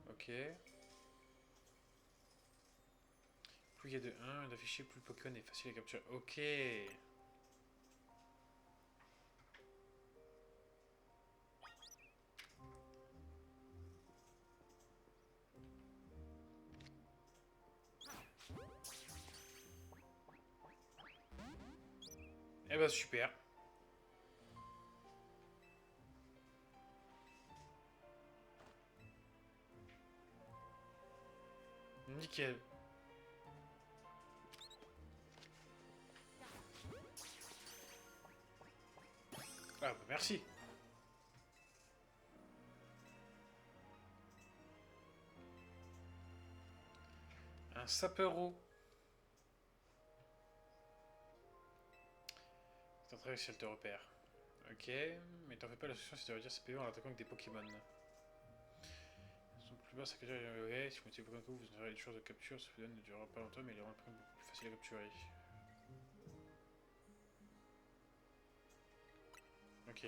Ok. Plus il y a de 1 d'afficher, plus le Pokémon est facile à capturer. Ok. Eh bah super. Nickel. Ah bah merci. Un sapero. C'est un travail si elle te repère. Ok, mais t'en fais pas, la solution c'est de réduire ses PV en attaquant avec des Pokémon. Ils sont plus bas, ça capture ouais, si vous mettez Pokémon vous aurez des chances de capture, ce phénomène ne durera pas longtemps, mais il rend le Pokémon beaucoup plus facile à capturer. Ok.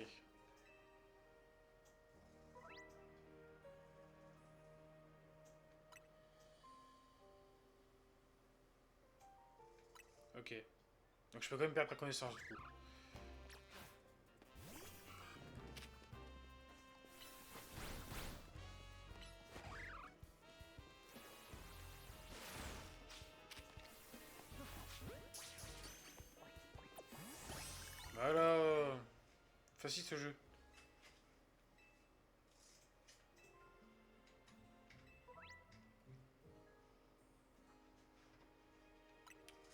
Ok. Donc je peux quand même perdre la connaissance du coup. Voilà. Facile ce jeu.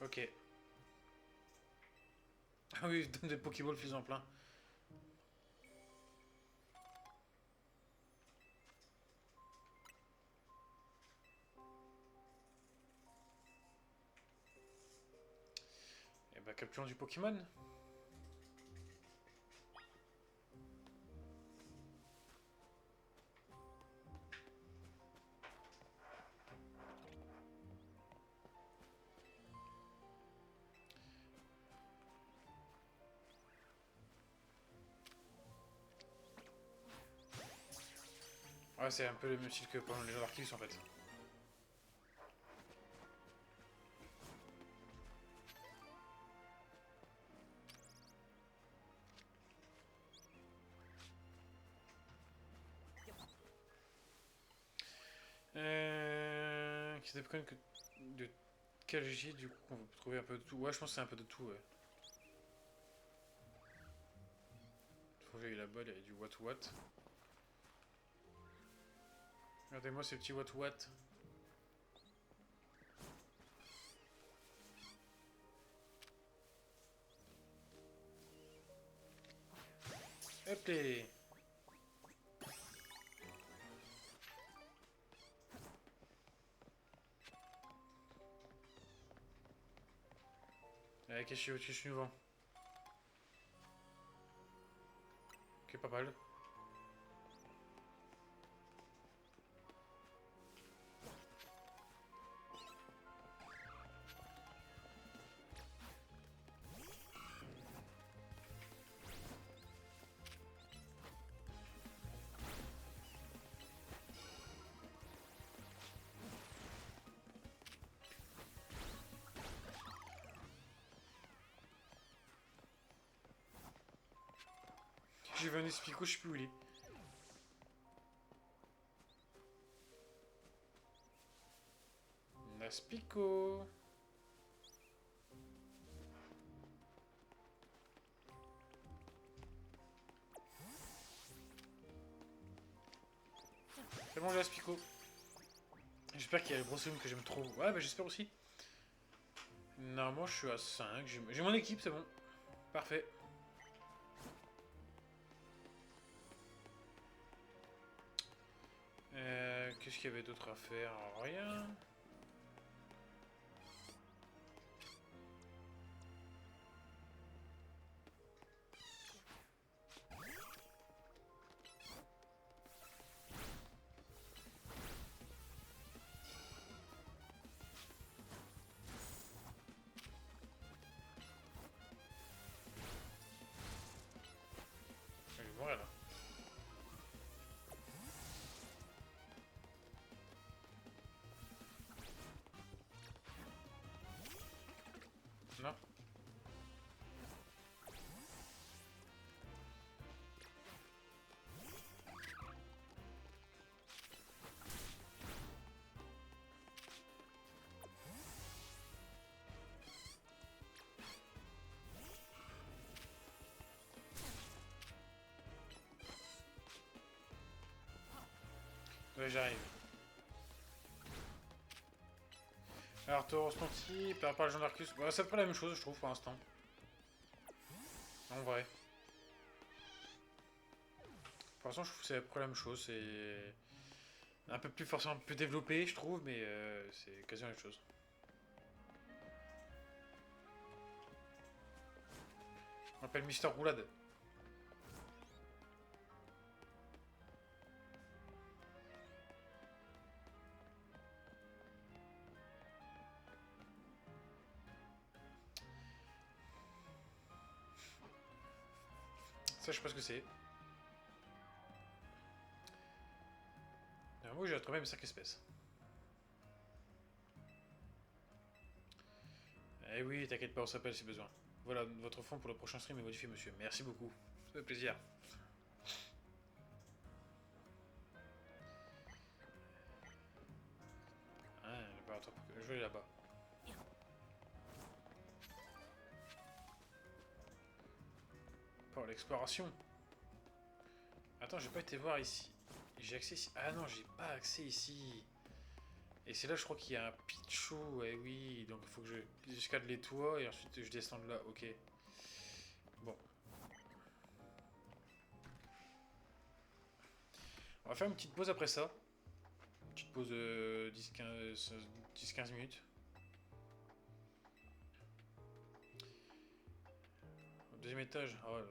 Ok. Ah oui, donne des Pokéballs fils en plein. Et bah capturons du Pokémon. Ouais, Ouais, c'est un peu le même style que pendant les gens d'Arceus en fait. Qui s'appelle que de quel J du coup on peut trouver un peu de tout. Ouais, je pense que c'est un peu de tout. Ouais. Faut que j'aille là-bas, il y a du what. Regardez-moi ces petits what. Hop les. Qu'est-ce que je suis vent. Ok, pas mal. J'ai vu un Espico, je sais plus où il est. Un Aspico. C'est bon, j'ai Aspico. J'espère qu'il y a le gros zoom que j'aime trop. Ouais, bah j'espère aussi. Normalement, je suis à 5. J'ai mon équipe, c'est bon. Parfait. Qu'est-ce qu'il y avait d'autre à faire? Rien. Je vais mourir là. Non. Ouais, j'arrive. Alors, Tauros Ponty, par rapport à Jean d'Arcus. Bah, c'est pas la même chose, je trouve, pour l'instant. En vrai. Pour l'instant, je trouve que c'est à peu près la même chose. C'est un peu plus forcément plus développé, je trouve, mais c'est quasiment la même chose. On l'appelle Mister Roulade. Ça, je sais pas ce que c'est. Moi, j'ai retrouvé mes 5 espèces. Eh oui, t'inquiète pas, on s'appelle si besoin. Voilà, votre fond pour le prochain stream est modifié, monsieur. Merci beaucoup. Ça fait plaisir. Ah, attends, je vais aller là-bas. Pour l'exploration. Attends, j'ai pas été voir ici. J'ai accès ici. Ah non, j'ai pas accès ici. Et c'est là, je crois qu'il y a un Pichou. Eh oui, donc il faut que je escalade les toits et ensuite je descends de là. Ok. Bon. On va faire une petite pause après ça. Une petite pause de 10-15 minutes. Au deuxième étage. Oh là.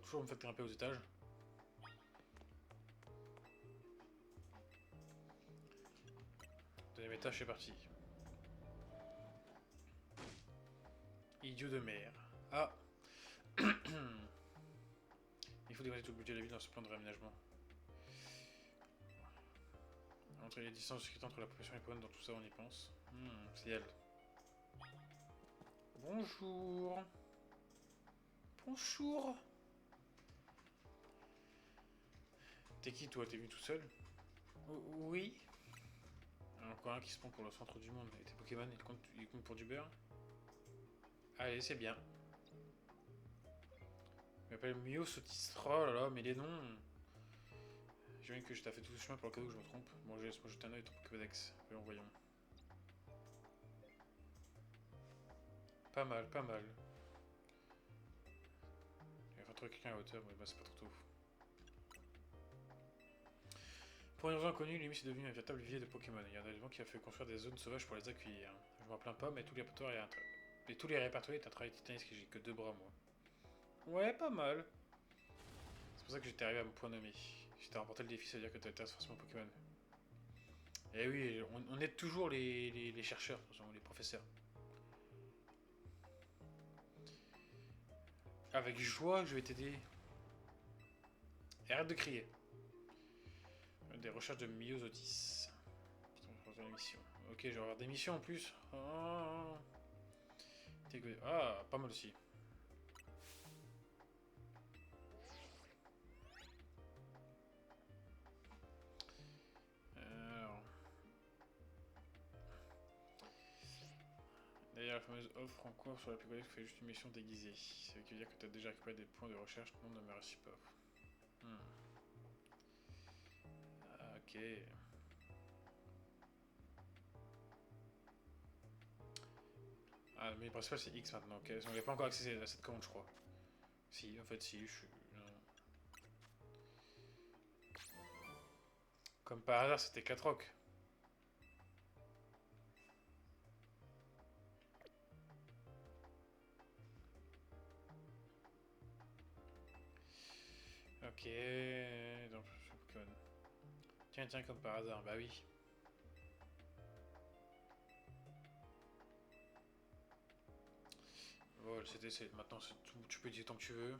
Toujours me faire grimper aux étages. Deuxième étage, c'est parti. Idiot de mer. Ah. Il faut dégrader tout le budget de la ville dans ce plan de réaménagement. Entre les distances discrètes entre la population et les Pokémon, dans tout ça, on y pense. C'est elle. Bonjour. Bonjour. T'es qui, toi? T'es venu tout seul? Oui. Encore un qui se prend pour le centre du monde. Et tes Pokémon, ils comptent pour du beurre? Allez, c'est bien. Il m'appelle Mio Sotis. Oh là là, mais les noms. J'imagine que je t'ai fait tout ce chemin pour le cadeau que je me trompe. Bon, laisse-moi jeter un oeil ton Pokédex. Voyons. Pas mal, pas mal. Il va trouver quelqu'un à hauteur, mais bah c'est pas trop tôt. Pour une raison inconnue, Lumi est devenu un véritable vivier de Pokémon. Il y a un élément qui a fait construire des zones sauvages pour les accueillir. Je m'en plains pas, mais tous les répertoriés est un travail titanesque et j'ai que 2 bras, moi. Ouais, pas mal. C'est pour ça que j'étais arrivé à mon point nommé. Si t'as remporté le défi, ça veut dire que t'as forcément Pokémon. Et oui, on aide toujours les chercheurs, les professeurs. Avec joie, je vais t'aider. Et arrête de crier. Des recherches de Myosotis. Ok, je vais avoir des missions en plus. Oh. Ah, pas mal aussi. Alors. D'ailleurs, la fameuse offre en cours sur la Pokédex fait juste une mission déguisée. Ça veut dire que tu as déjà récupéré des points de recherche, non, ne me réussit pas. Ok. Ah, mais le principal c'est X maintenant, ok. On n'avait pas encore accès à cette commande, je crois. Si, en fait, si, je suis. Non. Comme par hasard, c'était 4 rocs. Ok. Donc, Pokémon. Tiens, comme par hasard, bah oui. Voilà, c'était. Maintenant, tu peux dire tant que tu veux.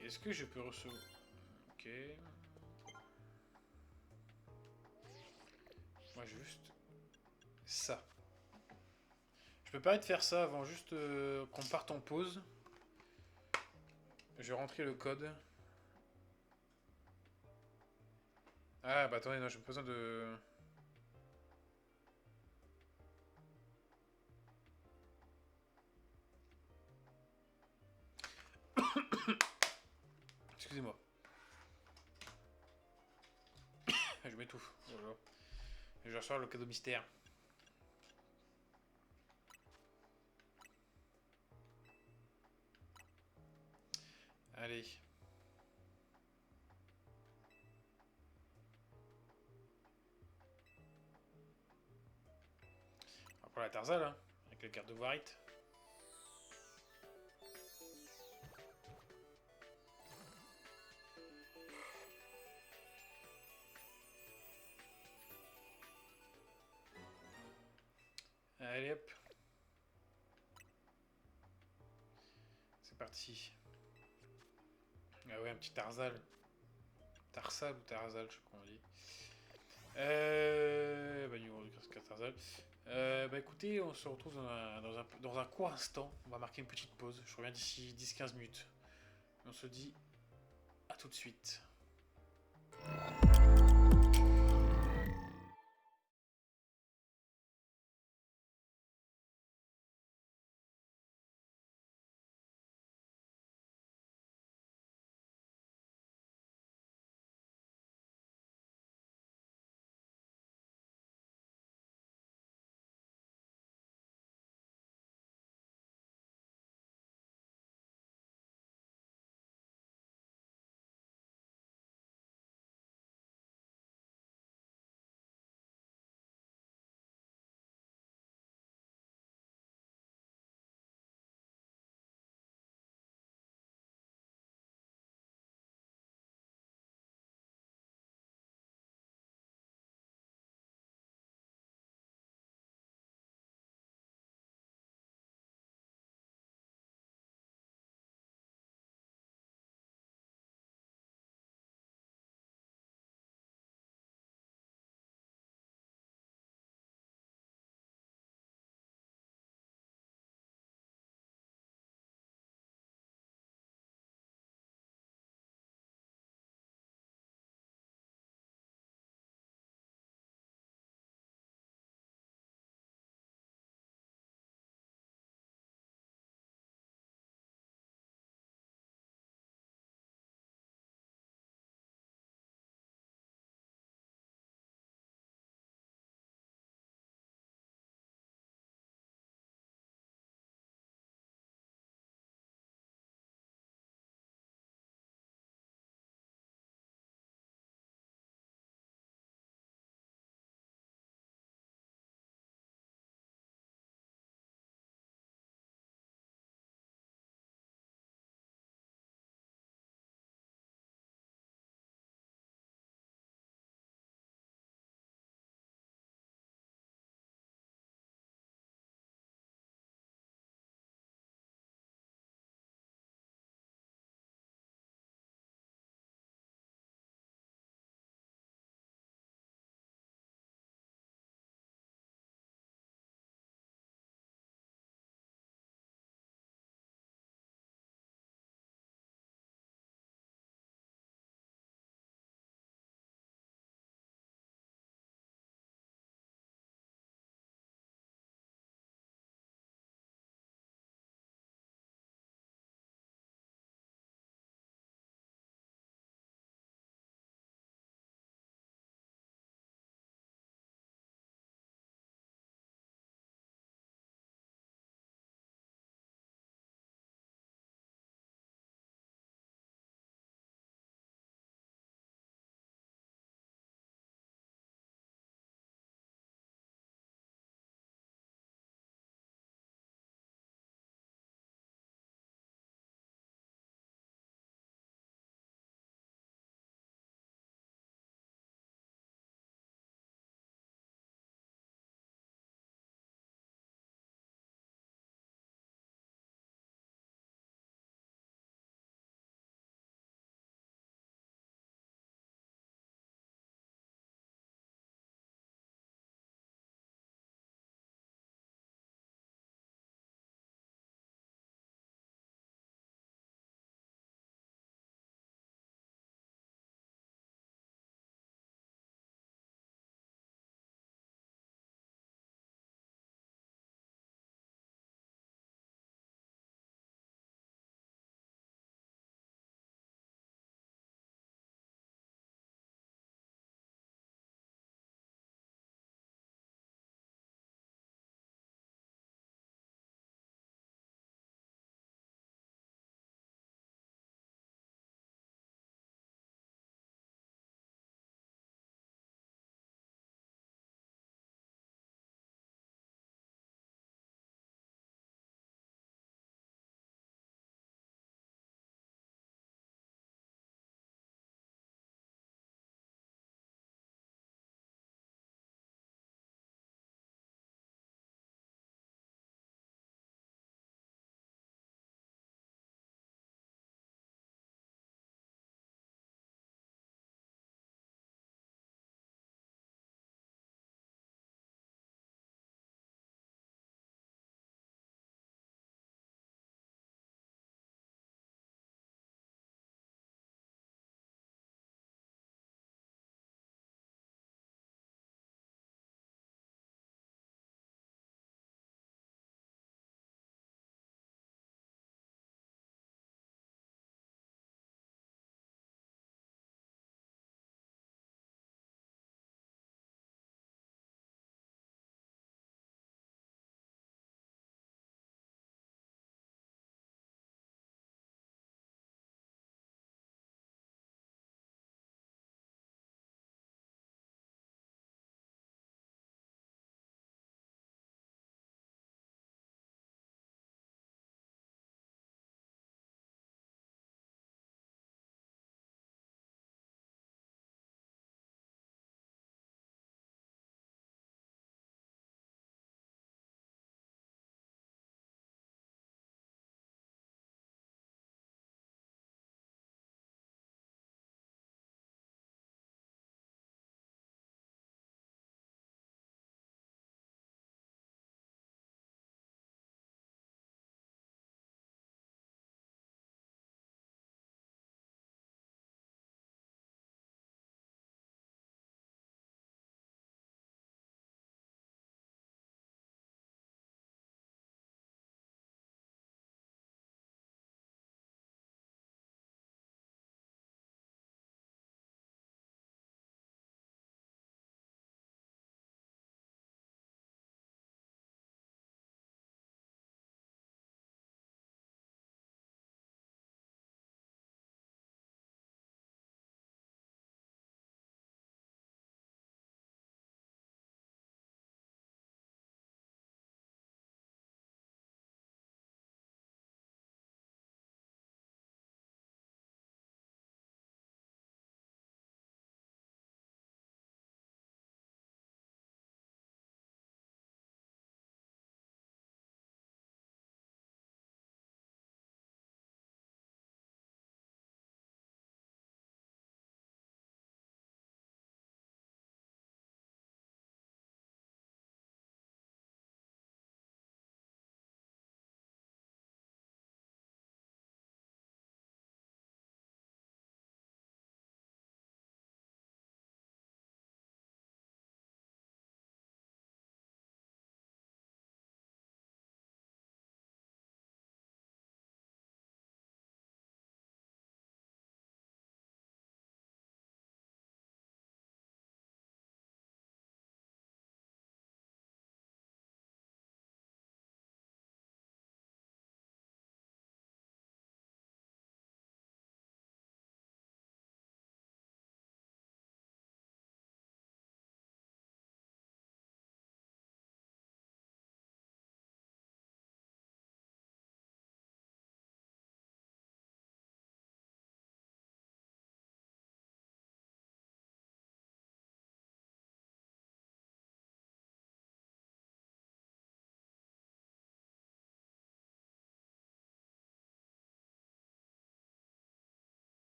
Est-ce que je peux recevoir. Ok. Moi, juste. Ça. Je peux pas de faire ça avant juste qu'on parte en pause. Je vais rentrer le code. Ah bah attendez, non, j'ai pas besoin de... Excusez-moi. Je m'étouffe. Voilà. Je reçois le cadeau mystère. Allez. On va prendre la Tarzal, hein, avec la carte de Warite. Allez hop. C'est parti. Ah ouais, un petit Tarzal. Tarsal ou Tarzal, je sais pas comment on dit. Bah numéro du Tarzal. Bah écoutez, on se retrouve dans un court instant. On va marquer une petite pause. Je reviens d'ici 10-15 minutes. On se dit à tout de suite.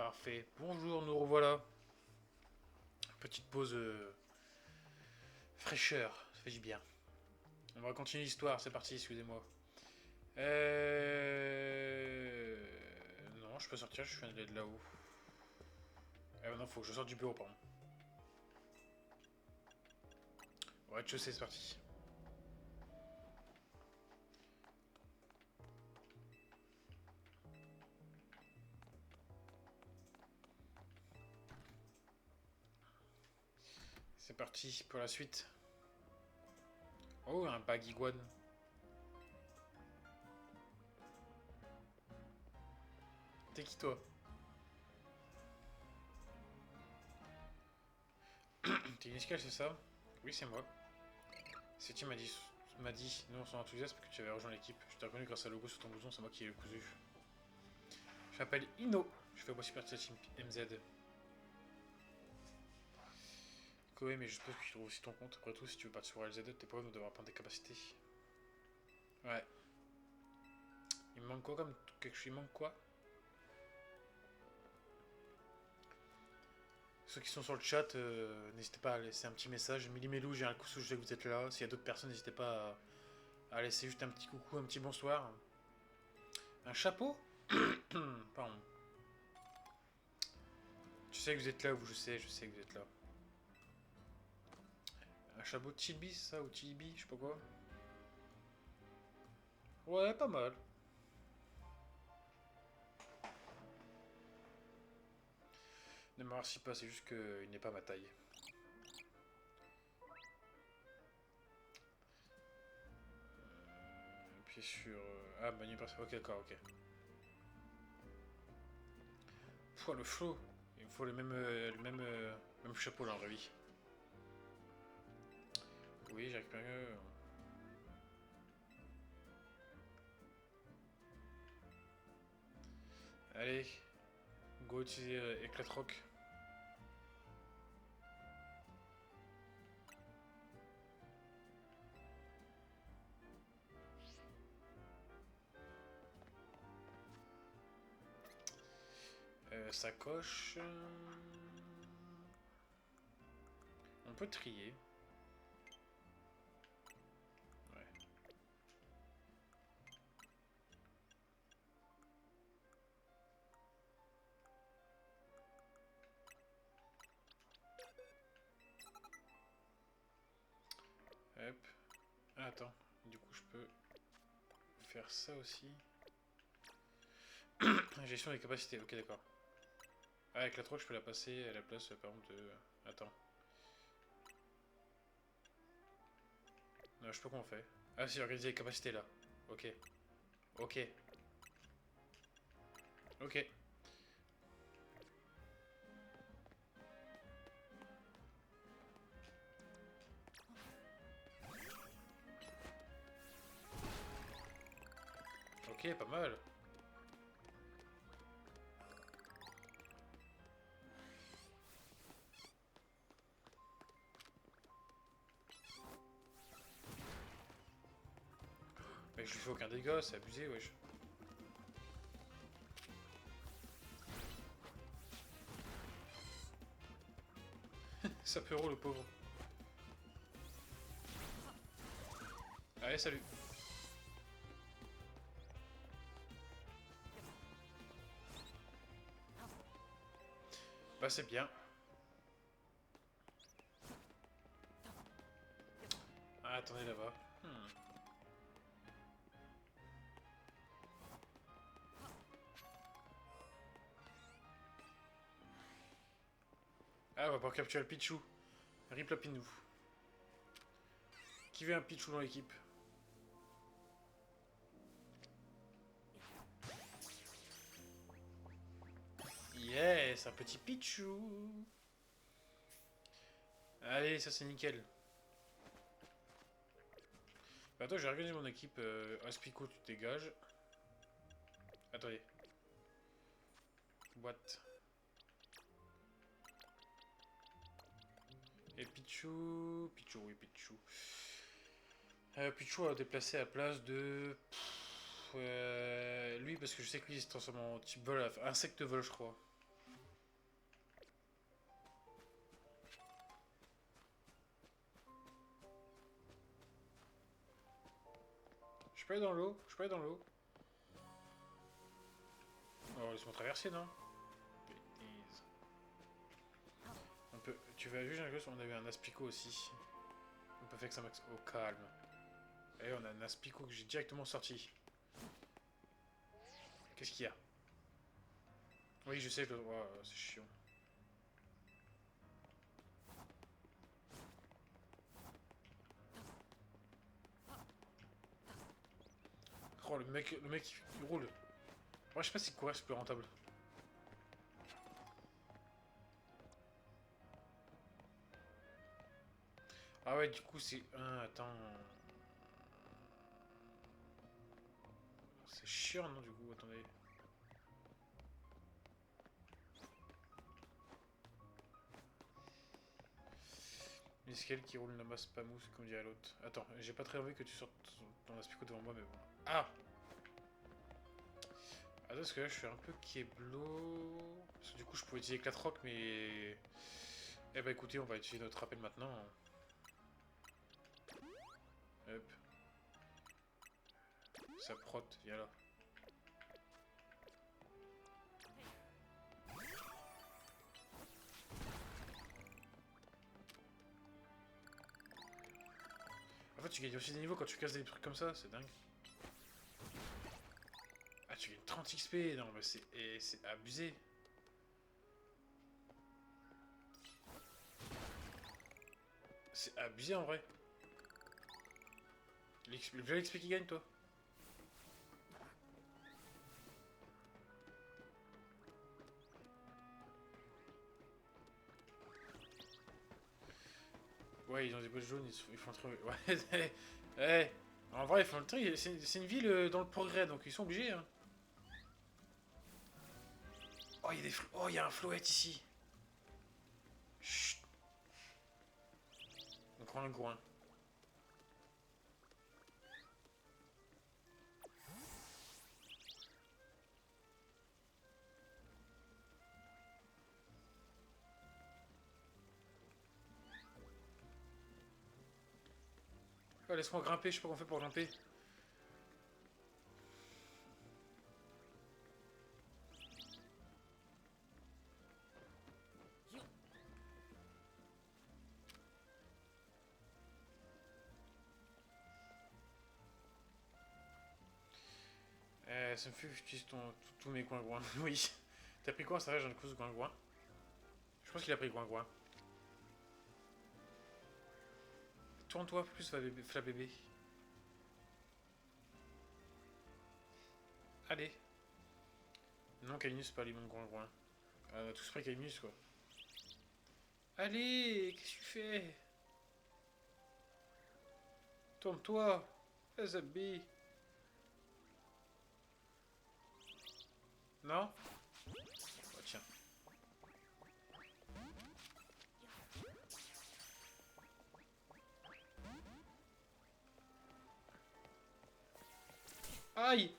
Parfait. Bonjour, nous revoilà. Petite pause fraîcheur, ça fait du bien. On va continuer l'histoire, c'est parti, excusez-moi. Non, je peux sortir, je suis allé de là-haut. Non, faut que je sorte du bureau, pardon. Au rez-de-chaussée, c'est parti. C'est parti pour la suite. Oh, un bagiguane. T'es qui toi? T'es une escale, c'est ça? Oui, c'est moi. Seti m'a dit, non, son enthousiasme que tu avais rejoint l'équipe. Je t'ai reconnu grâce à logo sur ton blouson, c'est moi qui l'ai cousu. Je m'appelle Ino. Je fais aussi partie de la team MZ. Koé, mais je suppose que tu trouves aussi ton compte. Après tout, si tu veux pas sur LZ2, t'es pas nous devoir prendre des capacités. Ouais. Il me manque quoi comme quelque chose? Il manque quoi? Ceux qui sont sur le chat, n'hésitez pas à laisser un petit message. Milimelou, j'ai un coup, je sais que vous êtes là. S'il y a d'autres personnes, n'hésitez pas à laisser juste un petit coucou, un petit bonsoir. Un chapeau? Pardon. Tu sais que vous êtes là, vous, je sais que vous êtes là. Un chapeau de Chilbi, ça, ou Chilibi, je sais pas quoi. Ouais, pas mal. Ne me remercie pas, c'est juste qu'il n'est pas ma taille. Puis sur... Ah, menu principal, ok, d'accord, ok. Pouah, le flow. Il me faut le même chapeau là en vraie vie. Oui, j'ai récupéré... Allez, go utiliser éclat rock. Sacoche. On peut trier. Ouais. Hop. Ah, attends, du coup je peux faire ça aussi. Gestion des capacités, ok d'accord. Ah, avec la troque je peux la passer à la place par exemple de... Attends. Non, je sais pas comment on fait. Ah si, organiser les capacités là. Ok. Ok. Ok. Ok, pas mal. Mais je lui fais aucun dégât, c'est abusé, wesh. Sapero le pauvre. Allez, salut. Bah c'est bien. Ah, attendez là-bas. Ah, on va pouvoir capturer le Pichou. Rip Lapinou. Qui veut un Pichou dans l'équipe? Yes, un petit Pichou. Allez, ça c'est nickel. Bah, attends, je vais organiser mon équipe. Aspico, tu dégages. Attendez. Boîte. Et Pichou. Pichou, oui, Pichou. Pichou a déplacé à la place de. Lui, parce que je sais que lui il se transforme en type vol, insecte vol, je crois. Je peux aller dans l'eau. Je peux aller dans l'eau. Oh, laisse-moi traverser, non? Bêtise. On peut... Tu vas juste un peu, on avait un aspicot aussi. On peut faire que ça max au calme. Et on a un aspicot que j'ai directement sorti. Qu'est-ce qu'il y a? Oui, je sais que... Oh, c'est chiant. Oh, le mec il roule. Moi, je sais pas si courir c'est plus rentable. Ah ouais, du coup, c'est... Ah, attends... C'est chiant, non, du coup, attendez. Une escale qui roule la masse pas mousse, comme dirait l'autre. Attends, j'ai pas très envie que tu sortes ton aspicot devant moi, mais bon. Ah! Attends, parce que là, je suis un peu keblo... Parce que du coup, je pouvais utiliser Clatrock, mais... Eh bah écoutez, on va utiliser notre rappel maintenant. Hop. Ça protte, viens là. En fait, tu gagnes aussi des niveaux quand tu casses des trucs comme ça, c'est dingue. Ah, tu gagnes 30 XP, non, mais c'est abusé. C'est abusé en vrai. Le XP qui gagne, toi. Ouais, ils ont des bottes jaunes, ils font trop... Ouais, ouais. En vrai, ils font le truc, c'est une ville dans le progrès, donc ils sont obligés, hein. Oh, il y a des... Oh, il y a un floette ici. Chut. On prend un groin. Oh, laisse-moi grimper, je sais pas comment on fait pour grimper. Ça me fait que j'utilise tous mes coins-groins. Oui. T'as pris quoi, ça va, j'en ai cause coin-groin. Je pense qu'il a pris coin-groin. Tourne-toi plus, Fla bébé. Allez. Non, Calinus, pas les mon coin-groin. On a tous pris Calinus, quoi. Allez, qu'est-ce que tu fais? Tourne-toi. Zabi. Non? Oh, tiens. Aïe!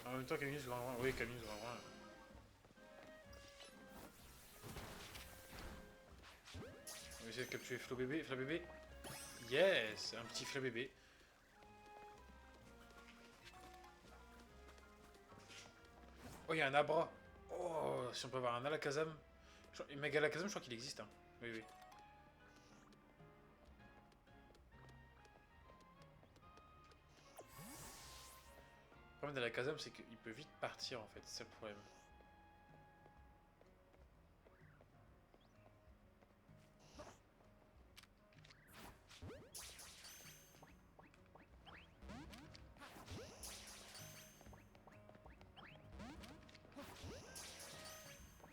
En même temps, Caminus grand. Oui, Caminus grand. On va essayer de capturer Flo bébé. Fla bébé. Yes! Un petit Fla bébé. Oh, il y a un Abra. Oh, si on peut avoir un Alakazam. Mega Alakazam, je crois qu'il existe. Hein. Oui, oui. Le problème d'Alakazam, c'est qu'il peut vite partir en fait. C'est le problème.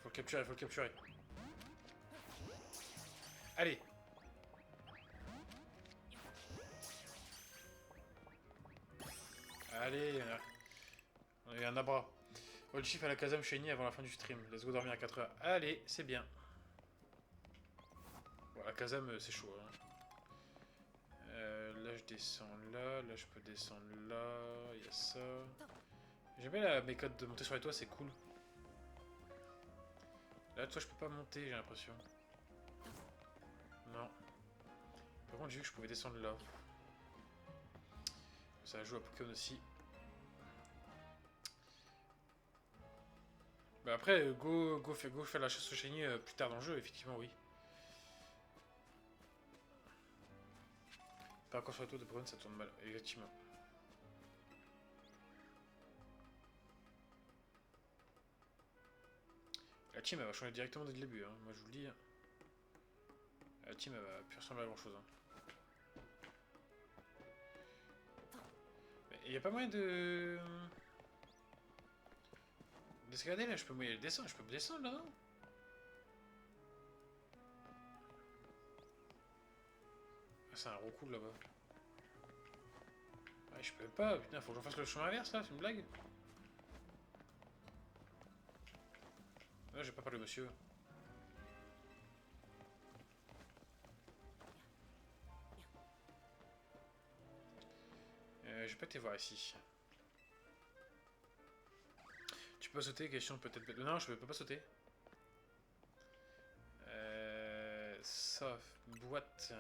Faut le capturer, faut le capturer. Allez! Allez, on a eu un Abra. All Chief à la Kazam Shiny avant la fin du stream. Let's go dormir à 4h. Allez, c'est bien. Bon, la Kazam, c'est chaud. Hein. Là, je descends là. Là, je peux descendre là. Il y a ça. J'aime bien la méthode de monter sur les toits, c'est cool. Là, toi, je peux pas monter, j'ai l'impression. Non. Par contre, j'ai vu que je pouvais descendre là. Ça joue à Pokémon aussi. Bah après, go faire la chasse au shiny plus tard dans le jeu, effectivement, oui. Par contre, sur les tours de Pokémon, ça tourne mal, effectivement. La team, elle va changer directement dès le début, hein. Moi, je vous le dis. La team, elle va plus ressembler à grand chose. Hein. Il n'y a pas moyen de... d'escalader là, je peux me descendre, là. Ah, c'est un gros coup là-bas. Ouais, je peux pas, putain, faut que j'en fasse le chemin inverse là, c'est une blague. Ouais, j'ai pas parlé monsieur. Je vais pas te voir ici. Tu peux sauter, question peut-être... Non, je peux pas sauter. Sauf boîte.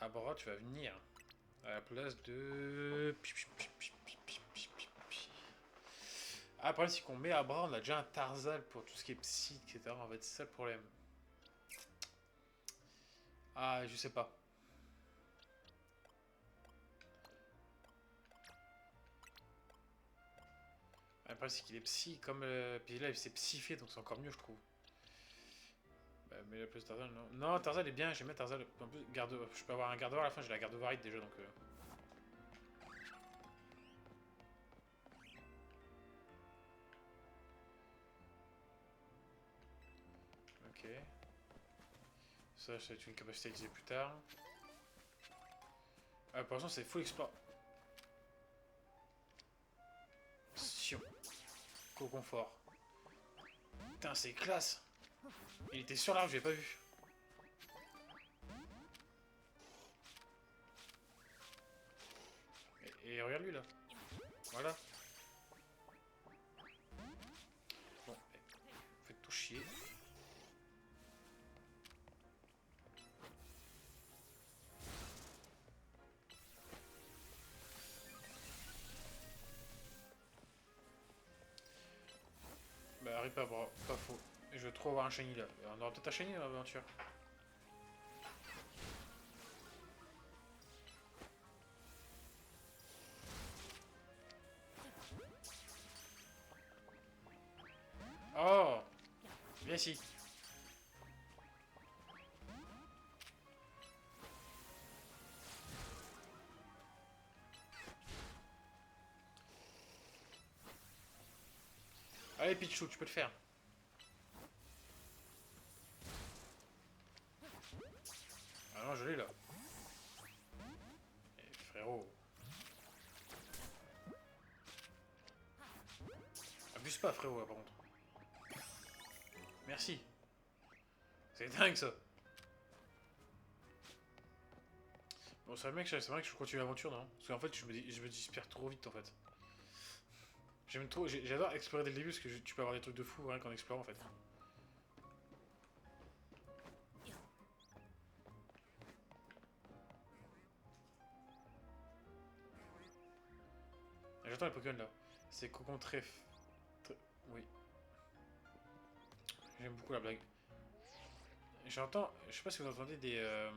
Abra, tu vas venir. À la place de... Ah, le problème c'est qu'on met Abra, on a déjà un Tarzal pour tout ce qui est psy, etc. En fait, c'est ça le problème. Ah, je sais pas. Ah, le problème c'est qu'il est psy, comme... Puis là, il s'est psyché, donc c'est encore mieux, je trouve. Bah, mais la place de Tarzal, non. Non, Tarzal est bien, j'aime bien Tarzal. En plus, je peux avoir un garde-voir à la fin, j'ai la garde-varite déjà, donc... Ok. Ça, c'est une capacité à utiliser plus tard. Ah, pour l'instant, c'est full exploration. Co-confort. Putain, c'est classe. Il était sur l'arbre, j'ai pas vu. Et regarde lui là. Voilà. Bon, faites tout chier. Bah, rip pas, pas faux. Je veux trop avoir un shiny là. On aura peut-être un shiny dans l'aventure. Oh, viens ici. Allez Pichou, tu peux le faire. Ah non, je l'ai là. Eh, frérot. Abuse pas frérot là par contre. Merci. C'est dingue ça. Bon, c'est vrai que je continue l'aventure, non? Parce qu'en fait, je me disperse trop vite en fait. J'aime trop, j'adore explorer dès le début parce que tu peux avoir des trucs de fou rien qu'en explorant en fait. J'attends les Pokémon là. C'est Cocon Oui. J'aime beaucoup la blague. J'entends. Je sais pas si vous entendez des.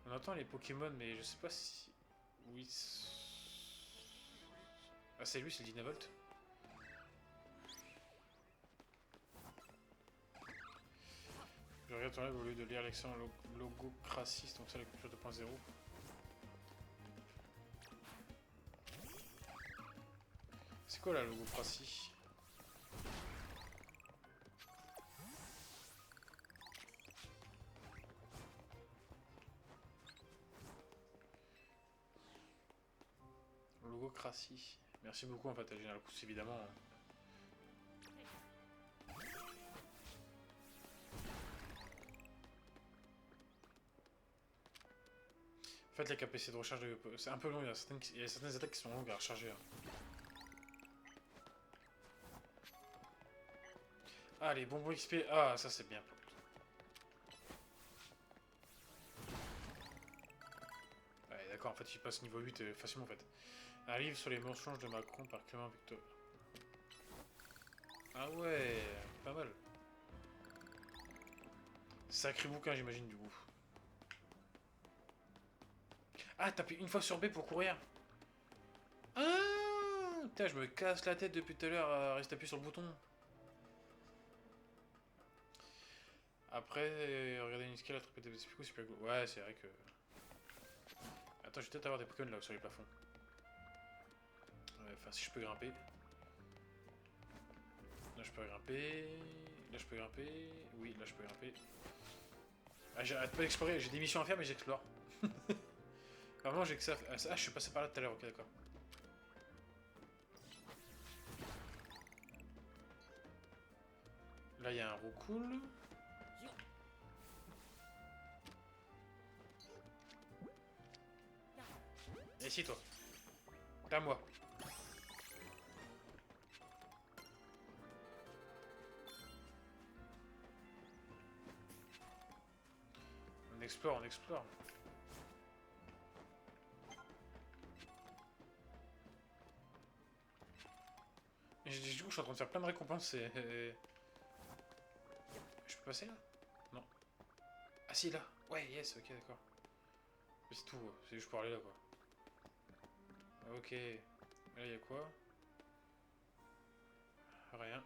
On entend les Pokémon, mais je sais pas si. Oui. Ah, c'est lui, c'est le Dynavolt. Je regarde ton live au lieu de lire l'excellent logo Crassis, donc ça, la culture 2.0. C'est quoi la logo Crassis? Logo Crassis. Merci beaucoup en fait à Général Cousse évidemment. En fait, la capacité de recharge c'est un peu long, il y a certaines attaques qui sont longues à recharger. Hein. Allez, bonbon XP. Ah, ça c'est bien. Ouais, d'accord, en fait, il passe niveau 8 facilement en fait. Un livre sur les mensonges de Macron par Clément Victor. Ah ouais, pas mal. Sacré bouquin, j'imagine, du coup. Ah, taper une fois sur B pour courir. Ah, putain, je me casse la tête depuis tout à l'heure à rester appuyé sur le bouton. Après, regarder une escale, attraper des petits picots, c'est plus cool. Ouais, c'est vrai que... Attends, je vais peut-être avoir des Pokémon là sur les plafonds. Ouais, enfin, si je peux grimper. Là, je peux grimper. Là, je peux grimper. Oui, là, je peux grimper. Ah, j'arrête pas d'explorer. J'ai des missions à faire, mais j'explore. Vraiment, j'ai que ça. Ah, je suis passé par là tout à l'heure, ok, d'accord. Là, il y a un roucoule. Et ici, toi. T'es à moi. On explore, on explore. Et du coup, je suis en train de faire plein de récompenses et... Je peux passer là? Non. Ah si, là. Ouais, yes, ok, d'accord. Mais c'est tout, c'est juste pour aller là, quoi. Ok. Là, il y a quoi? Rien.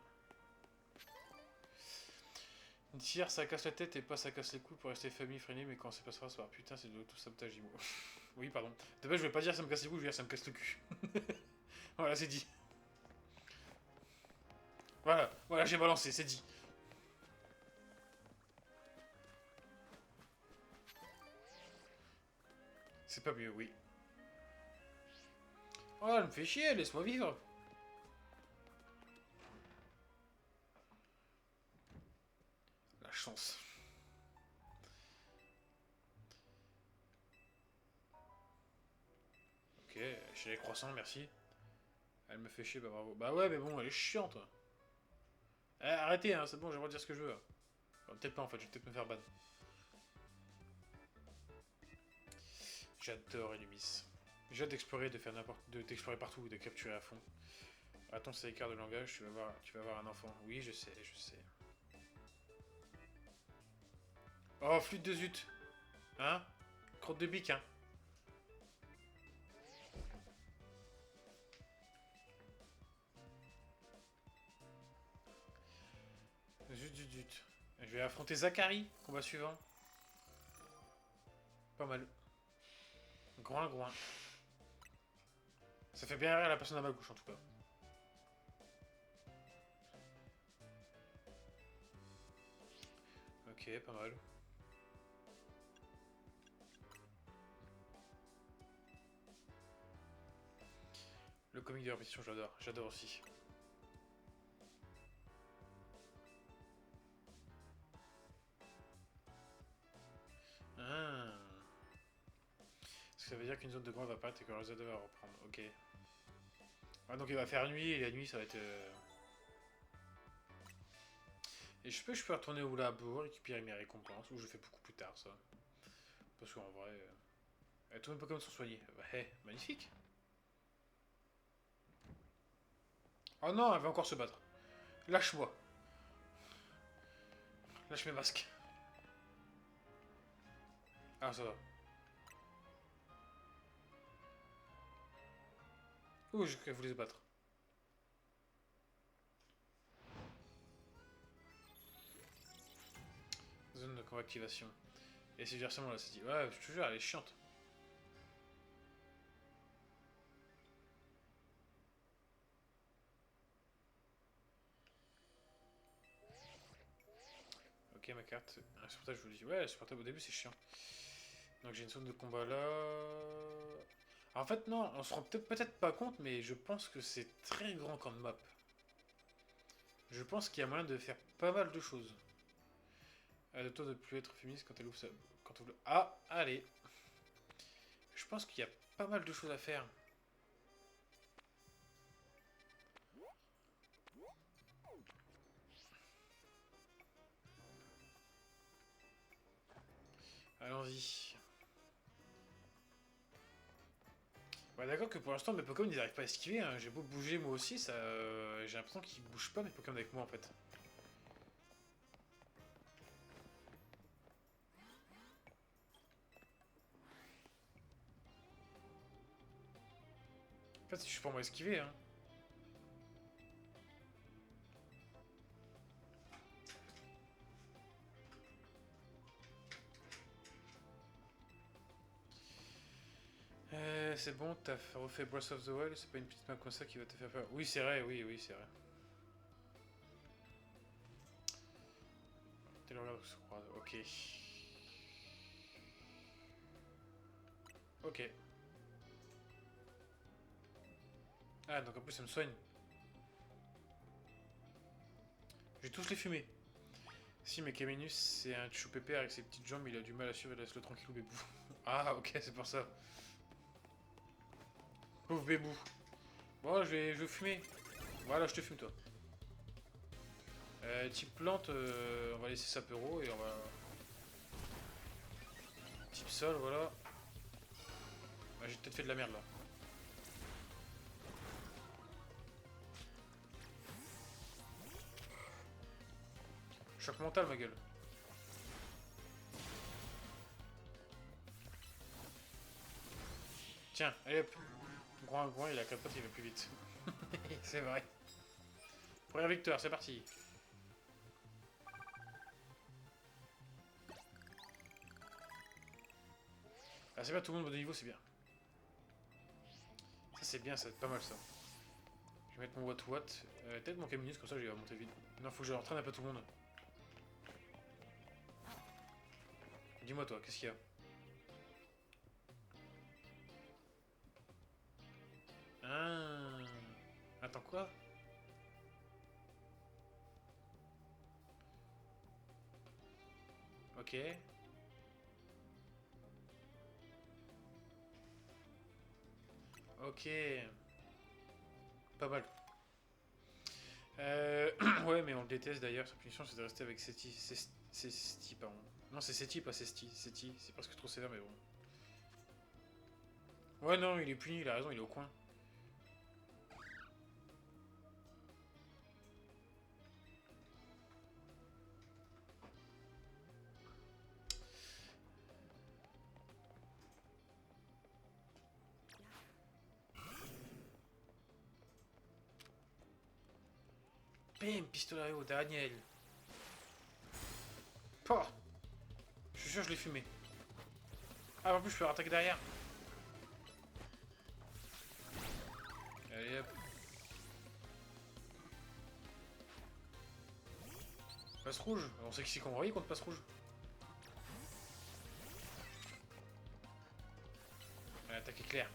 Une tire, ça casse la tête et pas ça casse les couilles pour rester famille freinée, mais quand ça passera, ça va. Putain, c'est de tout sabotage, IMO. Oui, pardon. De base, je vais pas dire ça me casse les couilles, je vais dire ça me casse le cul. Voilà, c'est dit. Voilà, voilà, j'ai balancé, c'est dit. C'est pas mieux, oui. Oh, elle me fait chier, laisse-moi vivre. La chance. Ok, j'ai les croissants, merci. Elle me fait chier, bah bravo. Bah ouais, mais bon, elle est chiante. Eh, arrêtez, hein, c'est bon, j'ai le droit de dire ce que je veux. Enfin, peut-être pas en fait, je vais peut-être me faire ban. J'adore Enumis. J'ai hâte d'explorer, de faire n'importe, d'explorer partout, de capturer à fond. Attends, c'est écart de langage, tu vas voir un enfant. Oui, je sais, je sais. Oh, flûte de zut. Hein? Crotte de bique, hein? Zut, zut, zut. Je vais affronter Zachary, combat suivant. Pas mal. Groin, groin. Ça fait bien rire la personne à ma gauche, en tout cas. Ok, pas mal. Le comique de répétition, j'adore. J'adore aussi. Ah. Ce que ça veut dire qu'une zone de groin va pas et que Rosada va reprendre. Ok. Ah, donc il va faire nuit et la nuit ça va être... Et je peux retourner au labo, récupérer mes récompenses, ou je le fais beaucoup plus tard ça. Parce qu'en vrai... tous mes Pokémon sont soignés. Bah, hey, magnifique. Oh non, elle va encore se battre. Lâche-moi. Lâche mes masques. Ah, ça va. Ouh, je voulais se battre. Zone de activation. Et c'est versement là, c'est dit. Ouais, je te jure, elle est chiante. Ok, ma carte. Insupportable, je vous dis. Ouais, insupportable au début, c'est chiant. Donc j'ai une zone de combat là. En fait, non, on se rend peut-être pas compte, mais je pense que c'est très grand comme map. Je pense qu'il y a moyen de faire pas mal de choses. De toi de plus être féministe quand elle ouvre sa... Quand on ouvre... Ah, allez. Je pense qu'il y a pas mal de choses à faire. Allons-y. Ouais, d'accord que pour l'instant mes Pokémon ils n'arrivent pas à esquiver, hein. J'ai beau bouger moi aussi, ça, j'ai l'impression qu'ils bougent pas mes Pokémon avec moi en fait. En fait c'est juste pour moi esquiver, hein. C'est bon, t'as refait Breath of the Wild, c'est pas une petite map comme ça qui va te faire peur. Oui, c'est vrai, oui, oui, c'est vrai. T'es le regard, je crois. Ok. Ok. Ah, donc en plus ça me soigne. Je vais tous les fumer. Si, mais Caminus, c'est un chou pépère avec ses petites jambes, il a du mal à suivre, laisse-le tranquille, bébou. Ah, ok, c'est pour ça. Pauvre bébou. Bon, je vais fumer. Voilà, je te fume, toi. Type plante, on va laisser ça peuro et on va... Type sol, voilà. Ah, j'ai peut-être fait de la merde, là. Choc mental, ma gueule. Tiens, allez hop. Groin, il a 4 pattes, il va plus vite. C'est vrai. Première victoire, c'est parti. Ah, c'est bien, tout le monde au niveau, c'est bien. Ça, c'est bien, ça va être pas mal, ça. Je vais mettre mon Watt. Peut-être mon Caminus, comme ça, je vais monter vite. Non, faut que je entraîne un peu tout le monde. Dis-moi, toi, qu'est-ce qu'il y a? Ah. Attends, quoi? Ok. Ok. Pas mal. Ouais, mais on le déteste d'ailleurs. Sa punition, c'est de rester avec Seti. Seti, pardon. Non, c'est Seti, pas Sesti. Seti, c'est presque trop sévère, mais bon. Ouais, non, il est puni, il a raison, il est au coin. Bim, pistolet au Daniel. Pouah. Je suis sûr, je l'ai fumé. Ah, en plus, je peux attaquer derrière. Allez, hop. Passe rouge. On sait qui c'est qu'on voyait contre passe rouge. Attaque éclair.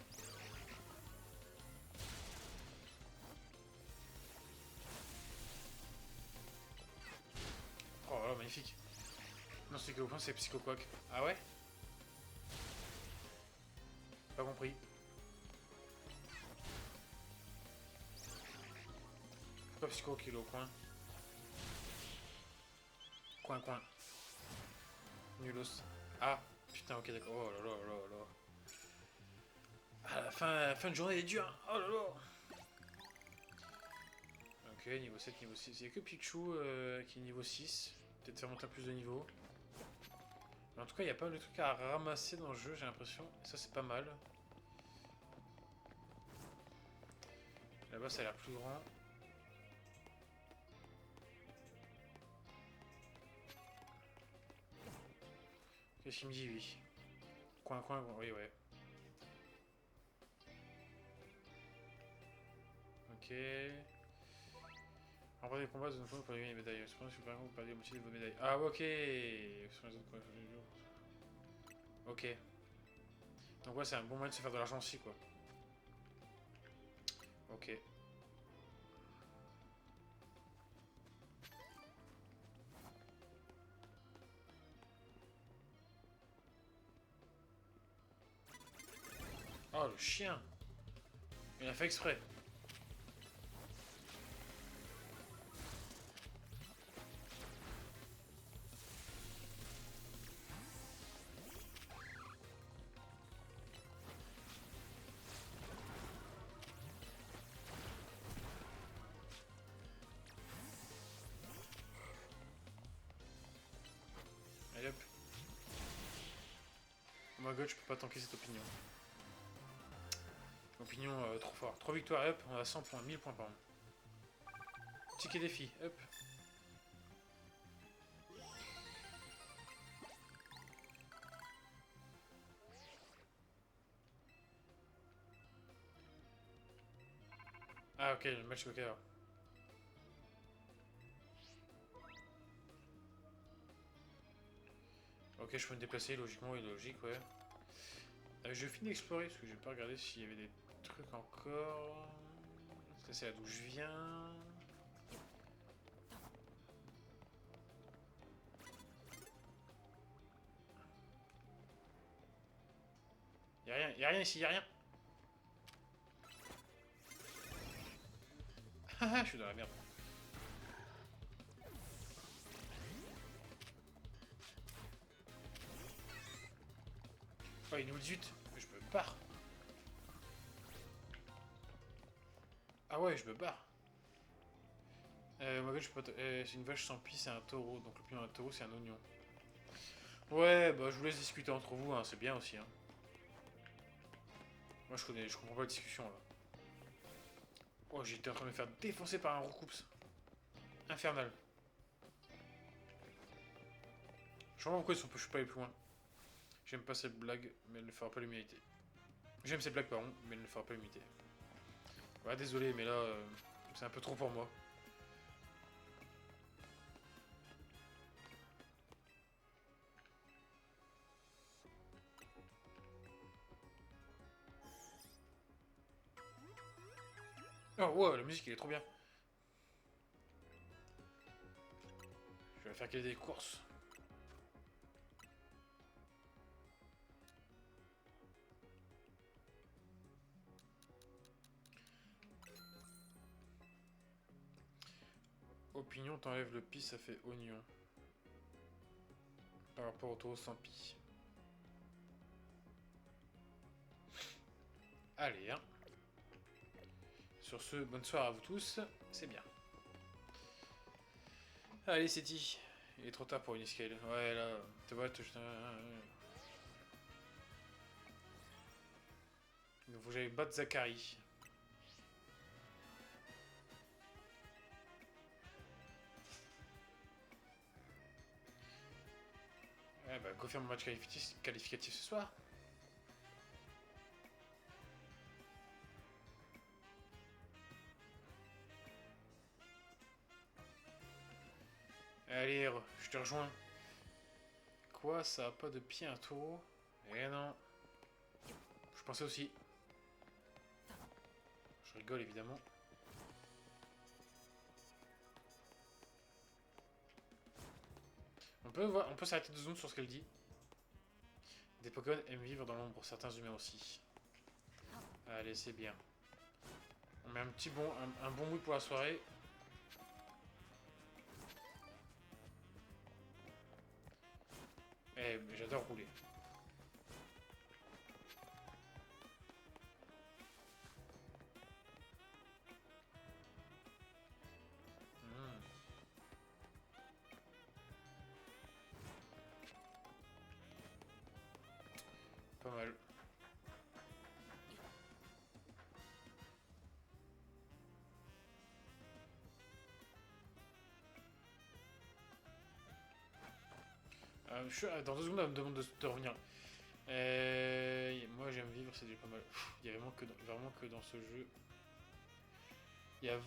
Oh là, magnifique. Non, c'est que au point, c'est Psychoquack. Ah ouais? Pas compris. Pourquoi Psychoquack il est au coin? Coin. Nulos. Ah, putain, ok, d'accord. Oh là là là là. Ah, la fin de journée est dure. Hein. Oh là là. Ok, niveau 7, niveau 6. Il n'y a que Pichu qui est niveau 6. Peut-être faire monter plus de niveau. Mais en tout cas, il y a pas mal de trucs à ramasser dans le jeu, j'ai l'impression. Et ça, c'est pas mal. Là-bas, ça a l'air plus grand. Qu'est-ce qu'il me dit, lui? Coin, oui, ouais. Ok. En vrai, des combats, vous pour gagner les médailles. Cependant, je suis pas vous perdez la moitié de vos médailles. Ah, ok. Sur les autres combats, ok. Donc, ouais, c'est un bon moyen de se faire de l'argent aussi, quoi. Ok. Oh, le chien. Il a fait exprès. my god, je peux pas tanker cette opinion. Opinion trop fort. 3 victoires, hop, on a 100 points, 1000 points par an. Ticket défi, hop. Ah ok, le match ok alors. Ok, je peux me déplacer logiquement et logique, ouais. Je finis d'explorer parce que j'ai pas regardé s'il y avait des trucs encore. Ça c'est là d'où je viens. Y'a rien ici, y'a rien. Haha, je suis dans la merde. Oh, il nous le zut, je me barre. Ah ouais, je me barre. Moi, je peux pas. C'est une vache sans pie, c'est un taureau. Donc le pion d'un taureau, c'est un oignon. Ouais, bah je vous laisse discuter entre vous, hein, c'est bien aussi. Hein. Moi je comprends pas la discussion là. Oh, j'étais en train de me faire défoncer par un roucoups. Infernal. Je comprends pourquoi je suis pas allé plus loin. J'aime pas cette blague, mais elle ne fera pas l'humilité. J'aime cette blague, pardon, mais elle ne fera pas l'humilité. Ouais, désolé, mais là, c'est un peu trop pour moi. Oh, ouais, la musique, elle est trop bien. Je vais faire qu'elle des courses. Opinion, t'enlèves le pi, ça fait oignon. Par rapport au taureau sans pi. Allez, hein. Sur ce, bonne soirée à vous tous, c'est bien. Allez, c'est dit. Il est trop tard pour une escale. Ouais, là, tu vois, il faut que j'aille battre Zachary. Ouais, bah, go faire mon match qualificatif ce soir. Allez, je te rejoins. Quoi, ça a pas de pied un taureau? Eh non. Je pensais aussi. Je rigole évidemment. On peut s'arrêter 2 secondes sur ce qu'elle dit. Des Pokémon aiment vivre dans l'ombre, certains humains aussi. Allez, c'est bien. On met un bon mood pour la soirée. Eh, mais j'adore rouler. Mmh, pas mal. Dans 2 secondes, elle me demande de revenir. Moi, j'aime vivre, c'est déjà pas mal. Il y a vraiment que dans ce jeu. Il y a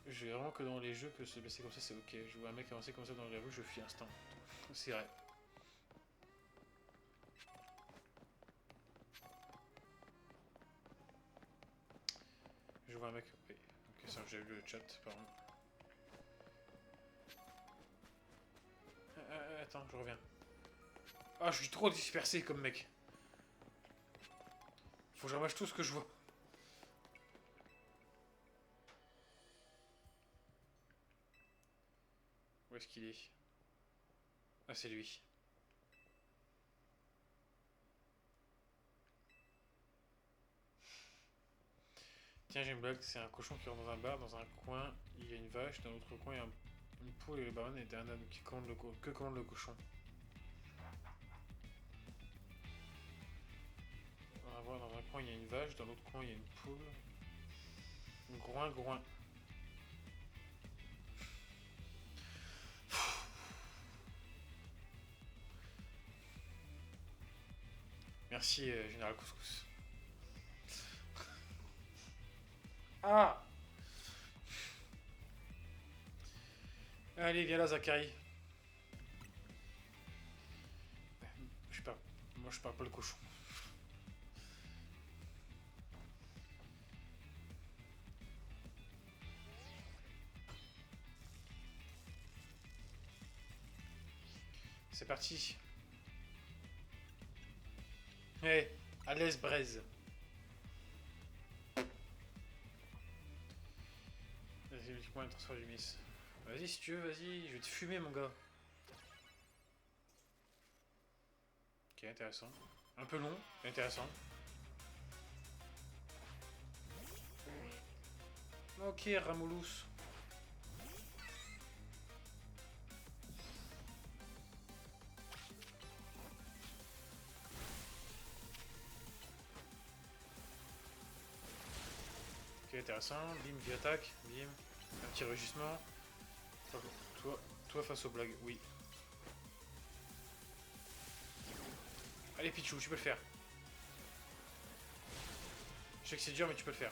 j'ai vraiment que dans les jeux que se blesser comme ça, c'est ok. Je vois un mec avancer comme ça dans la rue, je fuis instant. C'est vrai. Je vois un mec. Oui. Ok, ça, j'ai vu le chat, pardon. Attends, je reviens. Ah, je suis trop dispersé comme mec. Faut que je ramasse tout ce que je vois. Où est-ce qu'il est? Ah, c'est lui. Tiens, j'ai une blague. C'est un cochon qui rentre dans un bar. Dans un coin, il y a une vache. Dans l'autre coin, il y a une poule et le barman est un âne qui commande que commande le cochon. Dans un coin il y a une vache, dans l'autre coin il y a une poule. Groin, groin. Merci, Général Couscous. Ah! Allez, viens là, Zachary. Je perds. Moi, je perds pas le cochon. C'est parti. Hey, à l'aise, braise. Vas-y, multiplie le transfert du miss. Vas-y, si tu veux, vas-y. Je vais te fumer, mon gars. Ok, intéressant. Un peu long, mais intéressant. Ok, Ramolous. Ok, intéressant. Bim, qui attaque. Bim. Un petit rugissement. Toi face aux blagues, oui. Allez, Pichou, tu peux le faire. Je sais que c'est dur, mais tu peux le faire.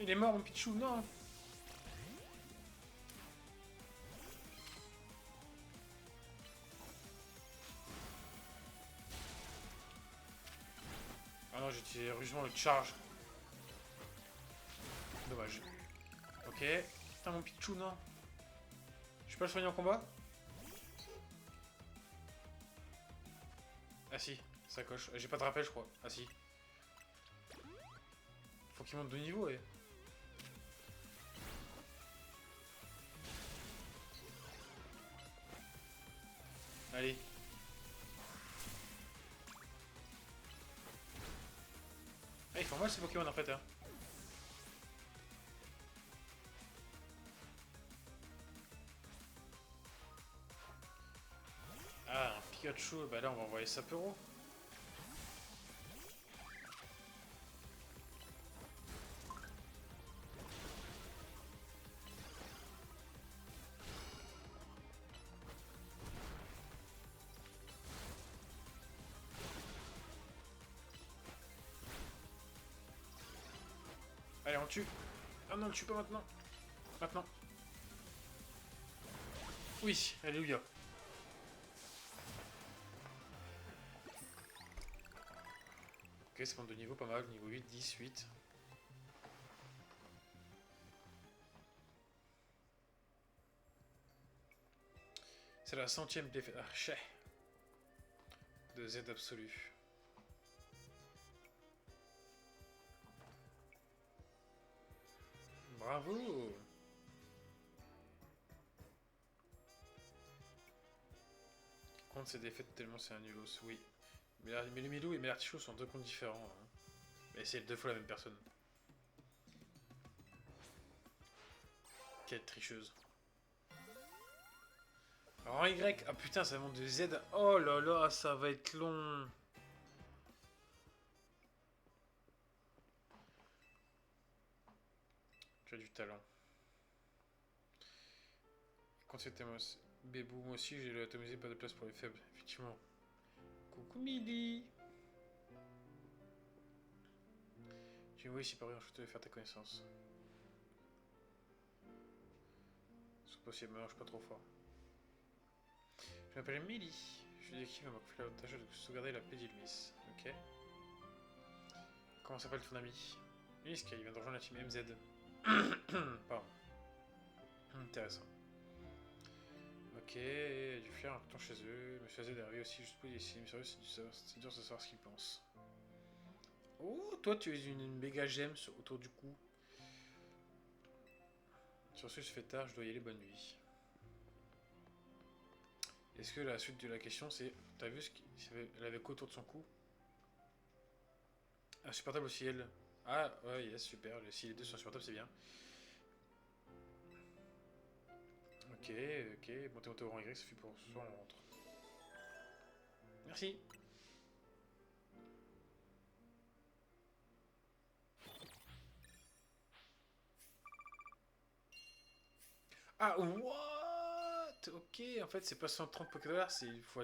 Il est mort, mon Pichou, non. Ah non, j'ai utilisé rugissement de charge. Dommage. Ok. Putain, mon Pichou, non. Je peux le soigner en combat? Ah si, ça coche. J'ai pas de rappel, je crois. Ah si. Faut qu'il monte de niveau, et... Allez. Ah, ils font mal ces Pokémon en fait, hein. Ah, un Pikachu, bah là on va envoyer Sapero. Allez, on le tue. Ah non, on le tue pas maintenant. Maintenant. Oui, alléluia. Ok, c'est bon de niveau, pas mal. Niveau 8, 10, 8. C'est la 100ème défaite. Ah, chais. De Z absolu. Bravo. Compte ses défaites tellement c'est un nulos, oui. Mais le Milou et l'artichaut sont deux comptes différents. Hein. Mais c'est deux fois la même personne. Quelle tricheuse. Alors en Y, ah putain, ça monte de Z. Oh là là, ça va être long. Tu as du talent. Consultez moi aussi. Bébou, moi aussi j'ai l'atomisé, pas de place pour les faibles. Effectivement. Coucou Mili. Tu me vois ici Paris, je te vais faire ta connaissance. C'est possible, mais non, je suis pas trop fort. Je m'appelle Mili. Je suis l'équipe à m'a confié la tâche de sauvegarder la paix d'Ilmis. Ok. Comment s'appelle ton ami? Misk, il vient de rejoindre la team MZ. Pardon. Intéressant. Ok, du flair un peu chez eux. Monsieur Z est arrivé aussi juste pour les signes sérieux, c'est dur de savoir ce qu'il pense. Oh, toi tu es une méga gemme autour du cou. Sur ce, je fais tard, je dois y aller, bonne nuit. Est-ce que la suite de la question c'est, t'as vu ce qu'elle avait quoi autour de son cou? Insupportable aussi elle. Ah ouais, yes, super, si les deux sont insupportables c'est bien. Ok, ok. Montez au rang Y, ça suffit pour ce soir, on rentre. Merci. Ah, what? Ok, en fait, c'est pas 130 Pokédollars, c'est x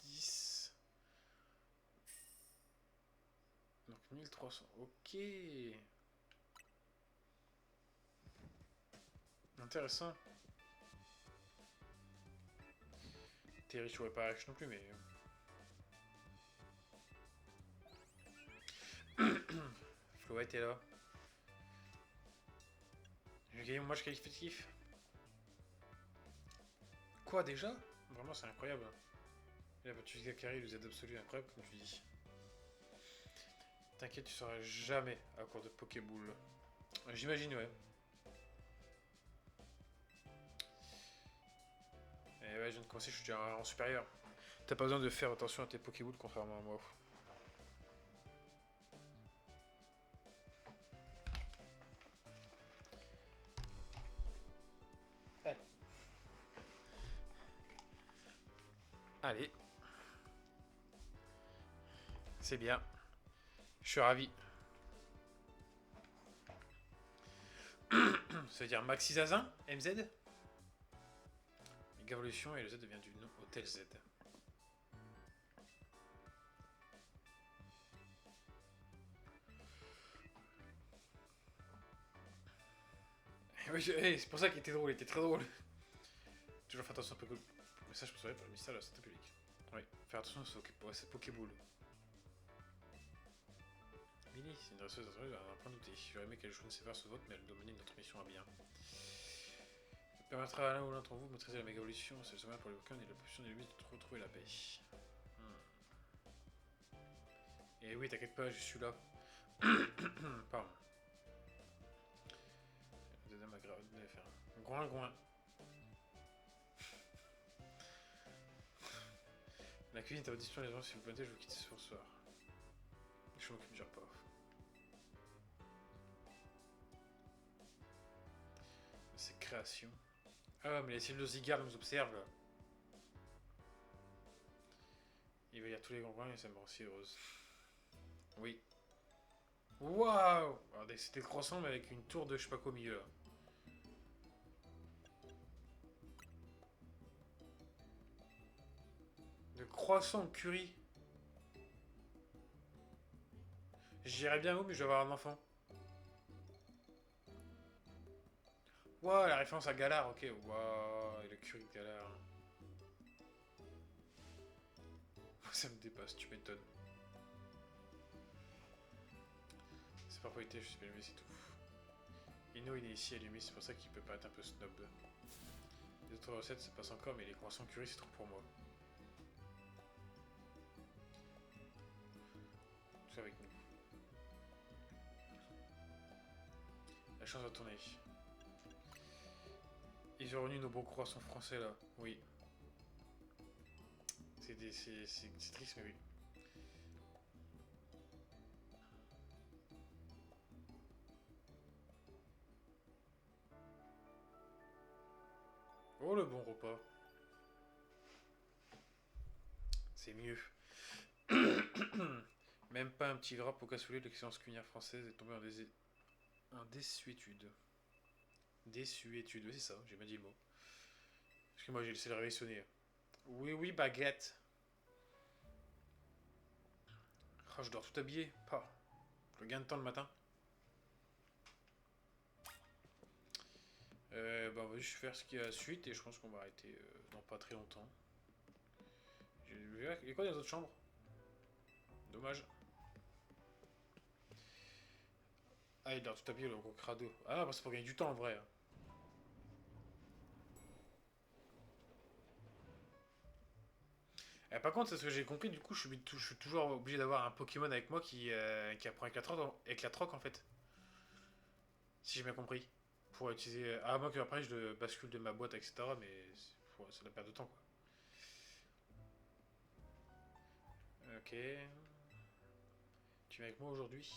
10. Donc 1300. Ok. Intéressant. T'es riche, ouais, pas riche non plus, mais. Flouette est là. J'ai gagné mon match qualificatif. Quoi déjà? Vraiment, c'est incroyable. Il a battu Gakari, le Z absolu, incroyable, comme tu dis. T'inquiète, tu seras jamais à court de Pokéball. J'imagine, ouais. Et ouais, je viens de commencer, je suis déjà en rang supérieur. T'as pas besoin de faire attention à tes Pokéballs, contrairement à moi. Allez. Allez. C'est bien. Je suis ravi. Ça veut dire Maxi Zazin, MZ. Évolution et le Z devient du nom Hôtel Z. Oui, c'est pour ça qu'il était drôle, il était très drôle. Toujours faire attention au message sponsorisé par le ministère de la Santé publique. Oui, faire attention à cette Pokéball. Mini, c'est une dresseuse d'entreprise à un point douté. J'aurais aimé qu'elle joue une sévère ce vote, mais elle doit mener notre mission à bien. Elle permettra à l'un ou l'un d'entre vous de maîtriser la méga évolution. C'est le sommet pour les Pokémon et l'option des limites de retrouver la paix. Et oui, t'inquiète pas, je suis là. Pardon. Groin, groin. La cuisine est à votre disposition, les gens, si vous permettez, je vous quitte ce soir. Je m'occupe du repas. C'est création. Ah, mais les cibles de Zygarde nous observent là. Il va y avoir tous les grands coins et ça me rend si heureuse. Oui. Waouh! C'était le croissant, mais avec une tour de je sais pas quoi au milieu là. De croissant curry. J'irais bien où, mais je vais avoir un enfant. Waouh, la référence à Galar, ok. Waouh, et le curry de Galar. Ça me dépasse, tu m'étonnes. C'est pas qualité, je suis pas allumé, c'est tout. Ino, il est ici allumé, c'est pour ça qu'il peut paraître un peu snob. Les autres recettes, ça passe encore, mais les croissants curry, c'est trop pour moi. Tout avec nous. La chance va tourner. Ils ont revenu nos beaux croissants français là, oui. C'est triste, mais oui. Oh, le bon repas. C'est mieux. Même pas un petit drap au cassoulet de l'excellence culinaire française est tombé en désuétude. Désuétude, oui, c'est ça, j'ai mal dit le mot. Parce que moi j'ai laissé le réveil sonner. Oui, oui, baguette. Oh, je dors tout habillé. Pas. Je gagne de temps le matin. Bah, on va juste faire ce qu'il y a à la suite et je pense qu'on va arrêter dans pas très longtemps. Il y a quoi dans les autres chambres? Dommage. Ah, il dort tout habillé, le gros crado. Ah, bah, c'est pour gagner du temps en vrai. Par contre, c'est ce que j'ai compris, du coup, je suis toujours obligé d'avoir un Pokémon avec moi qui apprend avec la troc en fait. Si j'ai bien compris. Pour utiliser. À moins qu'après je bascule de ma boîte, etc. Mais c'est la perte de temps quoi. Ok. Tu viens avec moi aujourd'hui.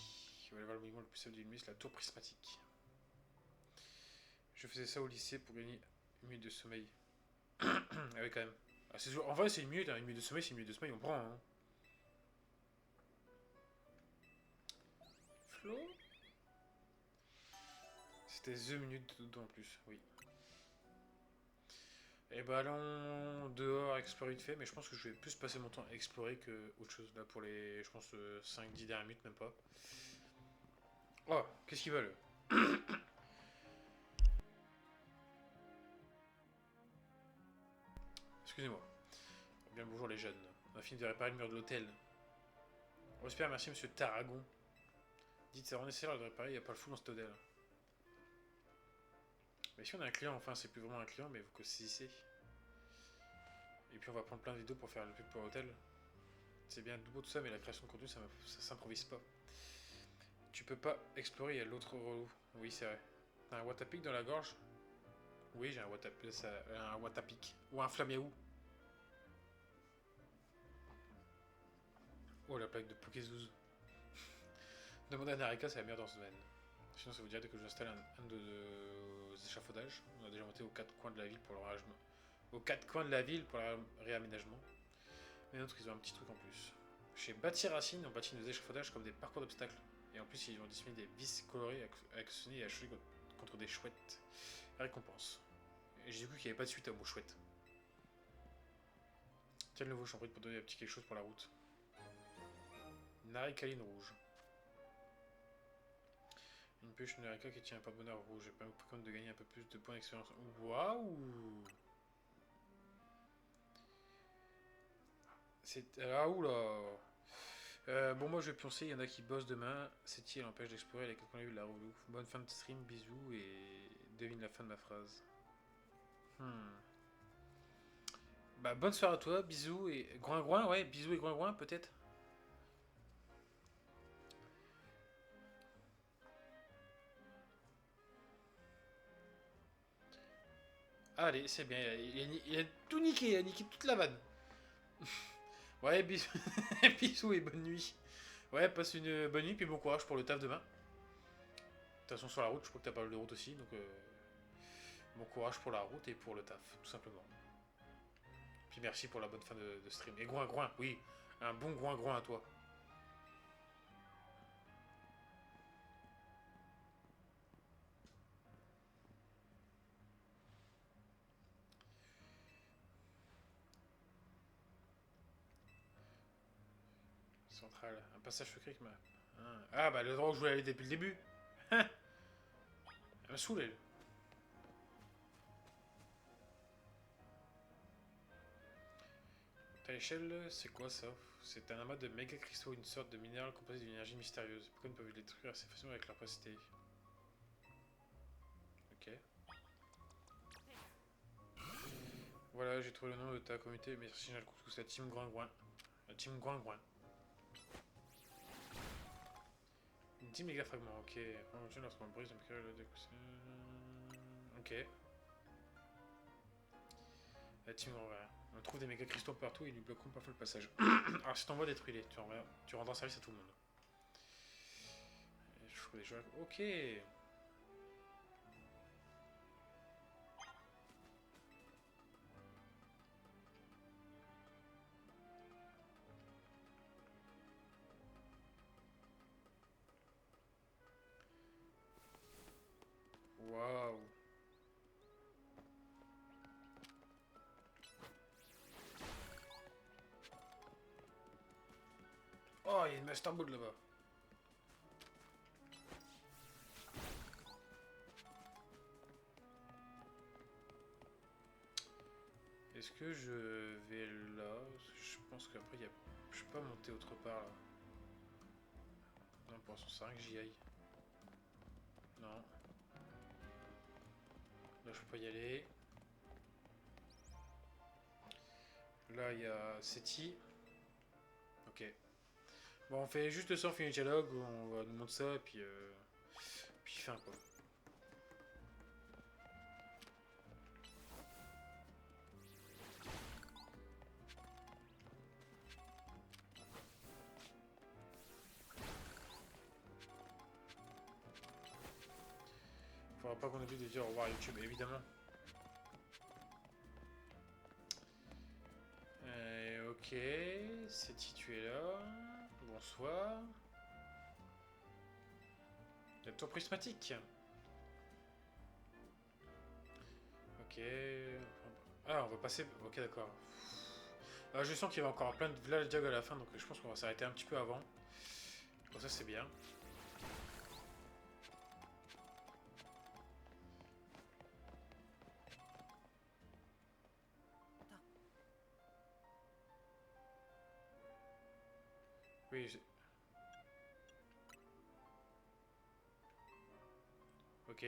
On va aller voir le monument le plus célèbre du Lumis, la tour prismatique. Je faisais ça au lycée pour gagner minute de sommeil. Ah oui, quand même. Ah, en vrai, c'est une minute, hein. Une minute de sommeil, c'est une minute de sommeil, on prend. Hein. Flo. C'était 2 minutes en plus, oui. Et bah allons dehors explorer vite fait, mais je pense que je vais plus passer mon temps à explorer que autre chose là pour les, je pense, 5-10 dernières minutes, même pas. Oh, qu'est-ce qu'ils veulent? Excusez-moi. Bien le bonjour les jeunes. On a fini de réparer le mur de l'hôtel. On espère, merci monsieur Tarragon. Dites, c'est vraiment nécessaire de réparer, il n'y a pas le fou dans cet hôtel. Mais si on a un client, enfin c'est plus vraiment un client, mais vous que saisissez. Et puis on va prendre plein de vidéos pour faire le pub pour l'hôtel. C'est bien beau tout ça, mais la création de contenu, ça s'improvise pas. Tu peux pas explorer, il y a l'autre relou. Oui, c'est vrai. T'as un Watapic dans la gorge? Oui, j'ai un Watapic. Ou un Flaméou. Oh, la plaque de Pokézouz. Demandez à Narika, c'est la meilleure dans ce domaine. Sinon, ça vous dirait que j'installe un de échafaudages. On a déjà monté aux quatre coins de la ville pour le réaménagement. Aux quatre coins de la ville pour le réaménagement. Mais d'autres, ils ont un petit truc en plus. Chez Bâti Racine, on bâtit nos échafaudages comme des parcours d'obstacles. Et en plus, ils ont dessiné des vis colorées à actionner et à choisir contre des chouettes. Récompense. Et j'ai cru qu'il n'y avait pas de suite au mot chouette. Tiens le nouveau chambrite pour donner un petit quelque chose pour la route. Naricaline rouge. Une pêche Narika qui tient un porte-bonheur rouge. J'ai permis au Pokémon de gagner un peu plus de points d'expérience. Waouh! C'est. Ah oula! Bon, moi je vais pioncer, il y en a qui bossent demain. Cette île empêche d'explorer les 4 coins de la relou. Bonne fin de stream, bisous et devine la fin de ma phrase. Bah, bonne soirée à toi, bisous et. Groin-groin, ouais, bisous et groin-groin peut-être? Allez, c'est bien, il a tout niqué, il a niqué toute la vanne. Ouais, bisous, bisous et bonne nuit. Ouais, passe une bonne nuit, puis bon courage pour le taf demain. De toute façon, sur la route, je crois que t'as pas mal de route aussi, donc bon courage pour la route et pour le taf, tout simplement. Puis merci pour la bonne fin de stream. Et groin-groin, oui, un bon groin-groin à toi. Central, un passage secret qui m'a. Ah, bah le droit où je voulais aller depuis le début. Hein. Elle m'a saoulé. Ta échelle, c'est quoi ça? C'est un amas de méga cristaux, une sorte de minéral composé d'une énergie mystérieuse. Pourquoi ne peuvent les détruire assez facilement avec leur capacité? Ok. Voilà, j'ai trouvé le nom de ta communauté. Merci, j'ai le coup, c'est la team Groin-Groin. La team Groin-Groin. Une 10 méga fragments, ok. Oh, je lorsqu'on brise, ok. La team Groin-Groin. On trouve des méga cristaux partout et ils lui bloqueront parfois le passage. Alors si t'envoies détruis-les, tu rendras service à tout le monde. Et je trouve des joueurs. Ok. Waouh. Oh, il y a une Master Ball là-bas. Est-ce que je vais là? Je pense qu'après, je peux pas monter autre part là. Non, pour l'instant, c'est rien que j'y aille. Non. Là, je peux pas y aller. Là, il y a Seti. Ok. Bon, on fait juste ça, on fait un dialogue, on va nous montrer ça, et puis fin quoi. Faudra pas qu'on oublie de dire au revoir à YouTube, évidemment. Ok, c'est situé là. Bonsoir. La tour prismatique. Ok. Ah, on va passer. Ok, d'accord. Ah, je sens qu'il y avait encore plein de village diag à la fin, donc je pense qu'on va s'arrêter un petit peu avant. Bon, ça c'est bien. Oui, ok.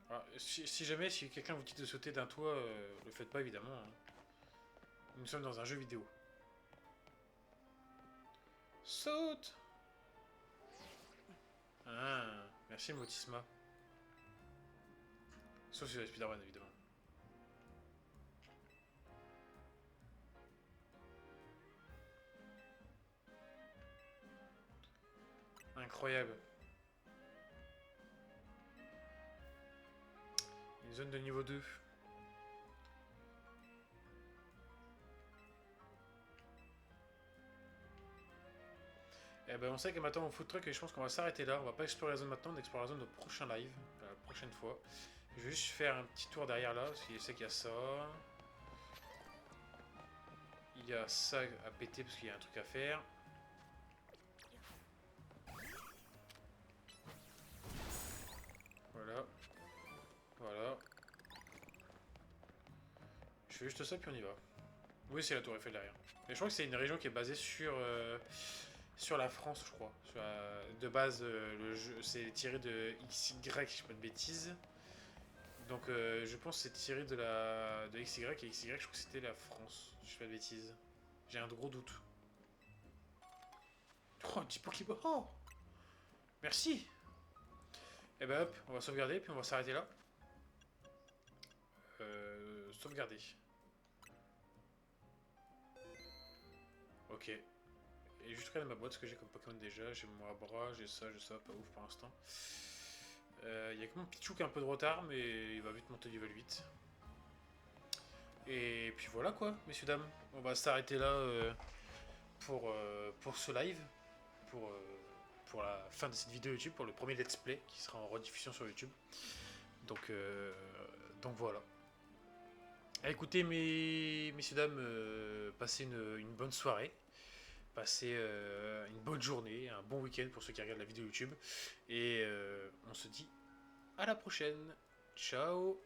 Alors, si jamais, si quelqu'un vous dit de sauter d'un toit, le faites pas évidemment, hein. Nous sommes dans un jeu vidéo. Saute! Ah, merci Motisma. Sauf si c'est Spider-Man évidemment. Incroyable. Une zone de niveau 2. Eh ben on sait que maintenant on fout de trucs et je pense qu'on va s'arrêter là. On va pas explorer la zone maintenant, on explore la zone de prochain live, la prochaine fois. Je vais juste faire un petit tour derrière là, parce qu'il sait qu'il y a ça. Il y a ça à péter parce qu'il y a un truc à faire. Voilà. Voilà. Je fais juste ça puis on y va. Oui, c'est la tour Eiffel derrière. Mais je crois que c'est une région qui est basée sur la France, je crois. De base, le jeu c'est tiré de XY, si je dis pas de bêtises. Donc je pense que c'est tiré de XY et XY, je crois que c'était la France, si je fais pas de bêtises. J'ai un gros doute. Oh, un petit Pokéball. Oh, merci. Et ben hop, on va sauvegarder puis on va s'arrêter là. Sauvegarder. Ok. Et juste regarder ma boîte, ce que j'ai comme Pokémon déjà. J'ai mon Abra, j'ai ça, pas ouf pour l'instant. Il y a que mon Pichu qui a un peu de retard, mais il va vite monter niveau 8. Et puis voilà quoi, messieurs, dames. On va s'arrêter là pour ce live. Pour la fin de cette vidéo YouTube, pour le premier let's play qui sera en rediffusion sur YouTube. Donc voilà. Écoutez, messieurs, dames, passez une bonne soirée. Passez une bonne journée, un bon week-end pour ceux qui regardent la vidéo YouTube. Et on se dit à la prochaine. Ciao.